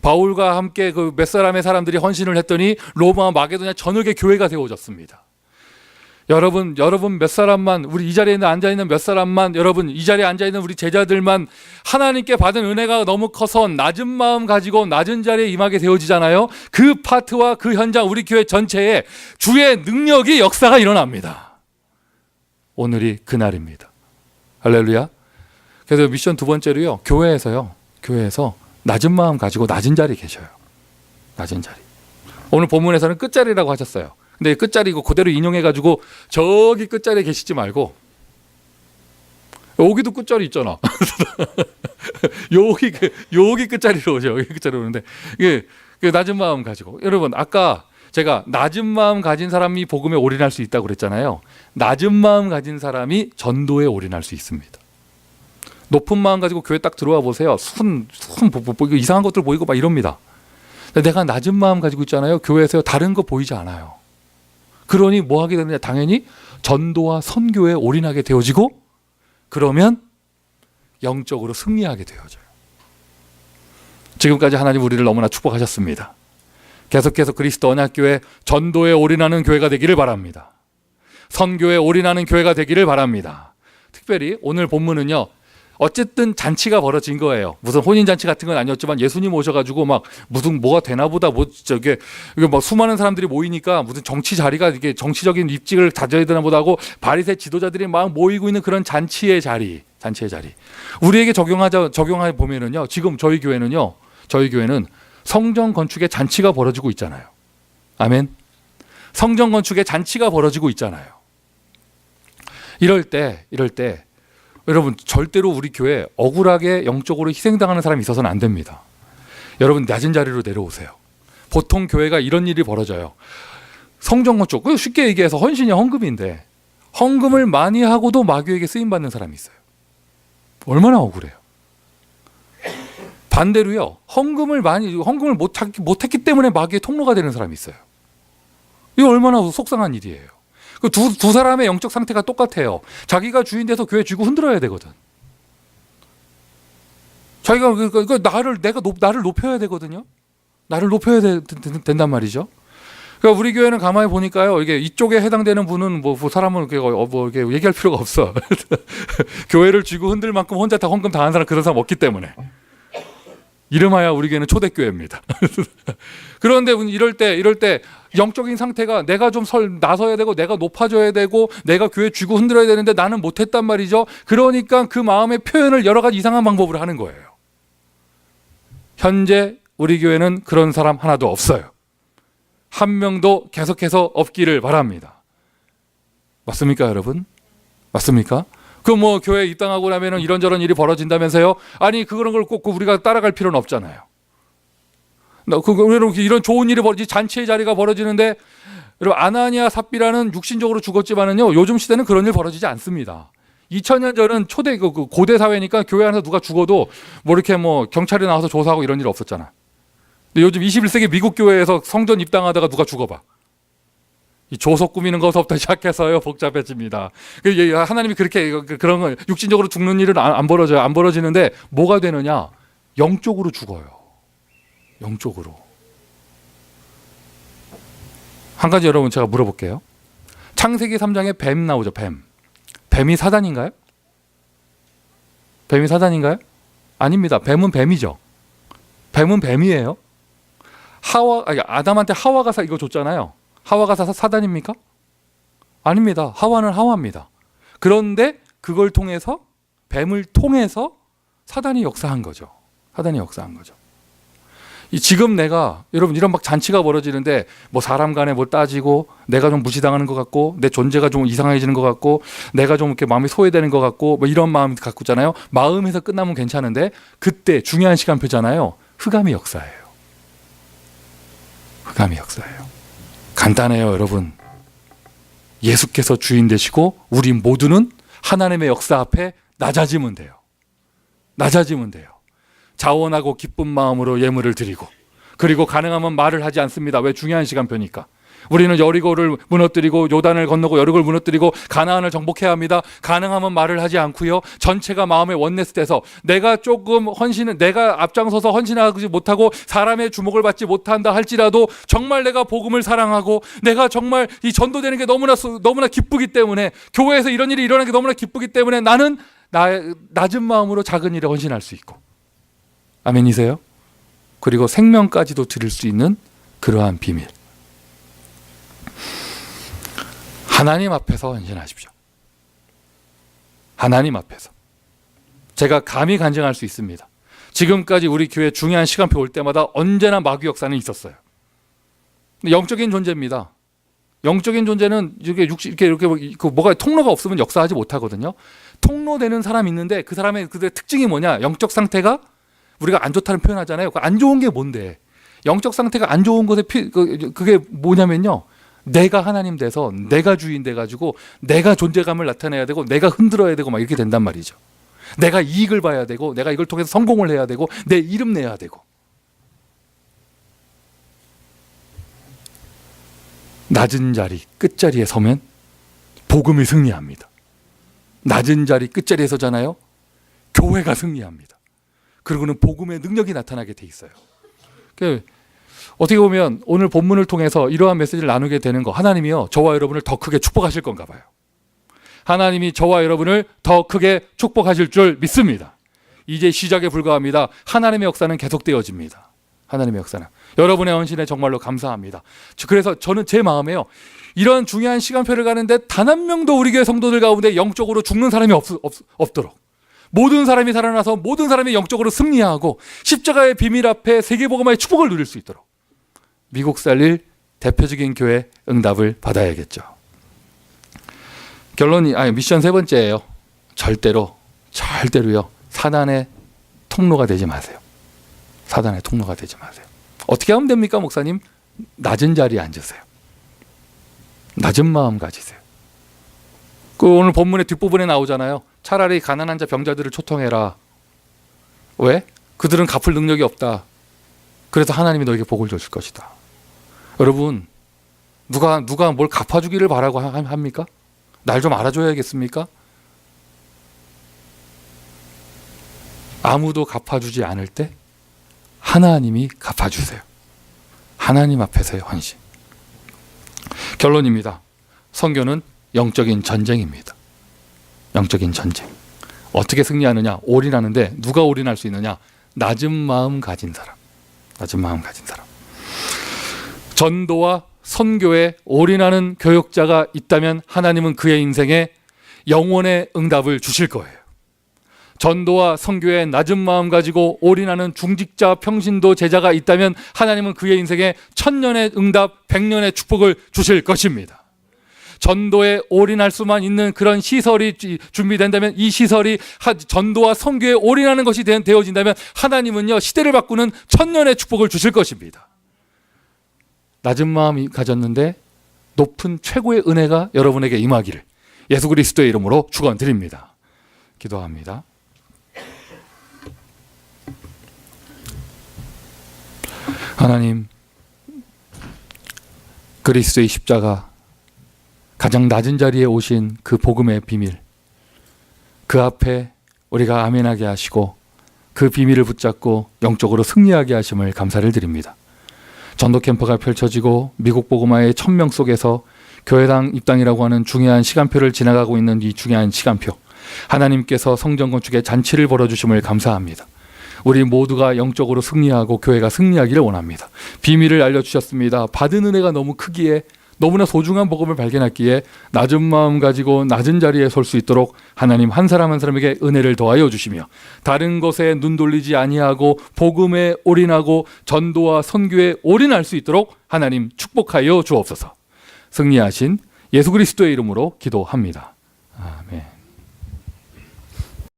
바울과 함께 그 몇 사람의 사람들이 헌신을 했더니 로마 마게도냐 전역의 교회가 세워졌습니다. 여러분 몇 사람만 우리 이 자리에 앉아 있는 몇 사람만 여러분 이 자리에 앉아 있는 우리 제자들만 하나님께 받은 은혜가 너무 커서 낮은 마음 가지고 낮은 자리에 임하게 되어지잖아요. 그 파트와 그 현장 우리 교회 전체에 주의 능력이 역사가 일어납니다. 오늘이 그날입니다. 할렐루야. 그래서 미션 두 번째로요. 교회에서 낮은 마음 가지고 낮은 자리에 계셔요. 낮은 자리. 오늘 본문에서는 끝자리라고 하셨어요. 근데 끝자리 이거 그대로 인용해가지고 저기 끝자리에 계시지 말고 여기도 끝자리 있잖아. 여기 끝자리로 오죠. 여기 끝자리로 오는데 이게 낮은 마음 가지고 여러분 아까 제가 낮은 마음 가진 사람이 복음에 올인할 수 있다고 그랬잖아요. 낮은 마음 가진 사람이 전도에 올인할 수 있습니다. 높은 마음 가지고 교회 딱 들어와 보세요. 이상한 것들 보이고 막 이럽니다. 내가 낮은 마음 가지고 있잖아요. 교회에서 다른 거 보이지 않아요. 그러니 뭐 하게 되느냐? 당연히 전도와 선교에 올인하게 되어지고 그러면 영적으로 승리하게 되어져요. 지금까지 하나님 우리를 너무나 축복하셨습니다. 계속해서 그리스도 언약교회 전도에 올인하는 교회가 되기를 바랍니다. 선교에 올인하는 교회가 되기를 바랍니다. 특별히 오늘 본문은요. 어쨌든 잔치가 벌어진 거예요. 무슨 혼인잔치 같은 건 아니었지만 예수님 오셔가지고 막 무슨 뭐가 되나 보다 이게 막 수많은 사람들이 모이니까 무슨 정치 자리가 이게 정치적인 입직을 다져야 되나 보다 하고 바리새 지도자들이 막 모이고 있는 그런 잔치의 자리. 우리에게 적용해 보면은요. 지금 저희 교회는 성전 건축의 잔치가 벌어지고 있잖아요. 아멘. 성전 건축의 잔치가 벌어지고 있잖아요. 이럴 때 여러분 절대로 우리 교회 억울하게 영적으로 희생당하는 사람이 있어서는 안 됩니다. 여러분 낮은 자리로 내려오세요. 보통 교회가 이런 일이 벌어져요. 성전 건축, 쉽게 얘기해서 헌신이 헌금인데 헌금을 많이 하고도 마귀에게 쓰임받는 사람이 있어요. 얼마나 억울해요. 반대로요. 헌금을 못했기 때문에 마귀의 통로가 되는 사람이 있어요. 이거 얼마나 속상한 일이에요. 두 사람의 영적 상태가 똑같아요. 자기가 주인 돼서 교회 쥐고 흔들어야 되거든. 자기가 나를 높여야 되거든요. 나를 높여야 된단 말이죠. 그러니까 우리 교회는 가만히 보니까요. 이게 이쪽에 해당되는 분은 사람은 이렇게 얘기할 필요가 없어. 교회를 쥐고 흔들 만큼 혼자 다 헌금 당한 사람 그런 사람 없기 때문에. 이름하여 우리 교회는 초대교회입니다. 그런데 이럴 때 영적인 상태가 내가 좀 나서야 되고 내가 높아져야 되고 내가 교회 쥐고 흔들어야 되는데 나는 못했단 말이죠. 그러니까 그 마음의 표현을 여러 가지 이상한 방법으로 하는 거예요. 현재 우리 교회는 그런 사람 하나도 없어요. 한 명도 계속해서 없기를 바랍니다. 맞습니까 여러분? 맞습니까? 교회에 입당하고 나면은 이런저런 일이 벌어진다면서요? 아니, 그런 걸 꼭 우리가 따라갈 필요는 없잖아요. 이런 좋은 일이 잔치의 자리가 벌어지는데, 여러분, 아나니아 삽비라는 육신적으로 죽었지만은요, 요즘 시대는 그런 일 벌어지지 않습니다. 2000년 전은 초대 그 고대 사회니까 교회 안에서 누가 죽어도 뭐 이렇게 뭐 경찰이 나와서 조사하고 이런 일 없었잖아. 근데 요즘 21세기 미국 교회에서 성전 입당하다가 누가 죽어봐. 이 조속 꾸미는 것부터 시작해서요 복잡해집니다. 하나님이 그렇게 그런 거 육신적으로 죽는 일은 안 벌어져요. 안 벌어지는데 뭐가 되느냐? 영적으로 죽어요. 영적으로. 한 가지 여러분 제가 물어볼게요. 창세기 3장에 뱀 나오죠. 뱀. 뱀이 사단인가요? 뱀이 사단인가요? 아닙니다. 뱀은 뱀이죠. 뱀은 뱀이에요. 아담한테 하와가 이거 줬잖아요. 하와가 사단입니까? 아닙니다. 하와는 하와입니다. 그런데 그걸 통해서 뱀을 통해서 사단이 역사한 거죠. 사단이 역사한 거죠. 지금 내가 여러분 이런 막 잔치가 벌어지는데 뭐 사람 간에 뭐 따지고 내가 좀 무시당하는 것 같고 내 존재가 좀 이상해지는 것 같고 내가 좀 이렇게 마음이 소외되는 것 같고 뭐 이런 마음 갖고 있잖아요. 마음에서 끝나면 괜찮은데 그때 중요한 시간표잖아요. 흑암의 역사예요. 흑암의 역사예요. 간단해요, 여러분. 예수께서 주인 되시고 우리 모두는 하나님의 역사 앞에 낮아지면 돼요. 낮아지면 돼요. 자원하고 기쁜 마음으로 예물을 드리고 그리고 가능하면 말을 하지 않습니다. 왜? 중요한 시간표니까. 우리는 여리고를 무너뜨리고 요단을 건너고 여리고를 무너뜨리고 가나안을 정복해야 합니다. 가능하면 말을 하지 않고요. 전체가 마음의 원네스돼서 내가 조금 내가 앞장서서 헌신하지 못하고 사람의 주목을 받지 못한다 할지라도 정말 내가 복음을 사랑하고 내가 정말 이 전도되는 게 너무나 기쁘기 때문에 교회에서 이런 일이 일어나는 게 너무나 기쁘기 때문에 나는 낮은 마음으로 작은 일에 헌신할 수 있고 아멘이세요? 그리고 생명까지도 드릴 수 있는 그러한 비밀. 하나님 앞에서 헌신하십시오. 하나님 앞에서. 제가 감히 간증할 수 있습니다. 지금까지 우리 교회 중요한 시간표 올 때마다 언제나 마귀 역사는 있었어요. 영적인 존재입니다. 영적인 존재는 이렇게 뭐가 통로가 없으면 역사하지 못하거든요. 통로되는 사람이 있는데 그 사람의 그들의 특징이 뭐냐? 영적 상태가 우리가 안 좋다는 표현하잖아요. 안 좋은 게 뭔데? 영적 상태가 안 좋은 것의 그게 뭐냐면요. 내가 하나님 돼서 내가 주인 돼가지고 내가 존재감을 나타내야 되고 내가 흔들어야 되고 막 이렇게 된단 말이죠. 내가 이익을 봐야 되고 내가 이걸 통해서 성공을 해야 되고 내 이름 내야 되고. 낮은 자리 끝자리에 서면 복음이 승리합니다. 낮은 자리 끝자리에 서잖아요. 교회가 승리합니다. 그리고는 복음의 능력이 나타나게 돼 있어요. 어떻게 보면 오늘 본문을 통해서 이러한 메시지를 나누게 되는 거 하나님이요 저와 여러분을 더 크게 축복하실 건가 봐요. 하나님이 저와 여러분을 더 크게 축복하실 줄 믿습니다. 이제 시작에 불과합니다. 하나님의 역사는 계속되어집니다. 하나님의 역사는. 여러분의 헌신에 정말로 감사합니다. 그래서 저는 제 마음에요. 이런 중요한 시간표를 가는데 단 한 명도 우리 교회 성도들 가운데 영적으로 죽는 사람이 없도록 모든 사람이 살아나서 모든 사람이 영적으로 승리하고 십자가의 비밀 앞에 세계복음화의 축복을 누릴 수 있도록 미국 살릴 대표적인 교회 응답을 받아야겠죠. 미션 세 번째예요. 절대로요. 사단의 통로가 되지 마세요. 사단의 통로가 되지 마세요. 어떻게 하면 됩니까, 목사님? 낮은 자리에 앉으세요. 낮은 마음 가지세요. 오늘 본문의 뒷부분에 나오잖아요. 차라리 가난한 자 병자들을 초통해라. 왜? 그들은 갚을 능력이 없다. 그래서 하나님이 너에게 복을 주실 것이다. 여러분, 누가 뭘 갚아주기를 바라고 합니까? 날 좀 알아줘야겠습니까? 아무도 갚아주지 않을 때 하나님이 갚아주세요. 하나님 앞에서의 헌신. 결론입니다. 선교는 영적인 전쟁입니다. 영적인 전쟁. 어떻게 승리하느냐? 올인하는데 누가 올인할 수 있느냐? 낮은 마음 가진 사람. 낮은 마음 가진 사람. 전도와 선교에 올인하는 교역자가 있다면 하나님은 그의 인생에 영원의 응답을 주실 거예요. 전도와 선교에 낮은 마음 가지고 올인하는 중직자 평신도 제자가 있다면 하나님은 그의 인생에 천년의 응답, 백년의 축복을 주실 것입니다. 전도에 올인할 수만 있는 그런 시설이 준비된다면 이 시설이 전도와 선교에 올인하는 것이 되어진다면 하나님은요 시대를 바꾸는 천년의 축복을 주실 것입니다. 낮은 마음이 가졌는데 높은 최고의 은혜가 여러분에게 임하기를 예수 그리스도의 이름으로 축원드립니다. 기도합니다. 하나님, 그리스도의 십자가, 가장 낮은 자리에 오신 그 복음의 비밀, 그 앞에 우리가 아멘하게 하시고 그 비밀을 붙잡고 영적으로 승리하게 하심을 감사를 드립니다. 전도 캠프가 펼쳐지고 미국 복음화의 1000명 속에서 교회당 입당이라고 하는 중요한 시간표를 지나가고 있는 이 중요한 시간표, 하나님께서 성전 건축의 잔치를 벌어주심을 감사합니다. 우리 모두가 영적으로 승리하고 교회가 승리하기를 원합니다. 비밀을 알려주셨습니다. 받은 은혜가 너무 크기에, 너무나 소중한 복음을 발견했기에 낮은 마음 가지고 낮은 자리에 설 수 있도록 하나님 한 사람 한 사람에게 은혜를 더하여 주시며, 다른 것에 눈 돌리지 아니하고 복음에 올인하고 전도와 선교에 올인할 수 있도록 하나님 축복하여 주옵소서. 승리하신 예수 그리스도의 이름으로 기도합니다. 아멘.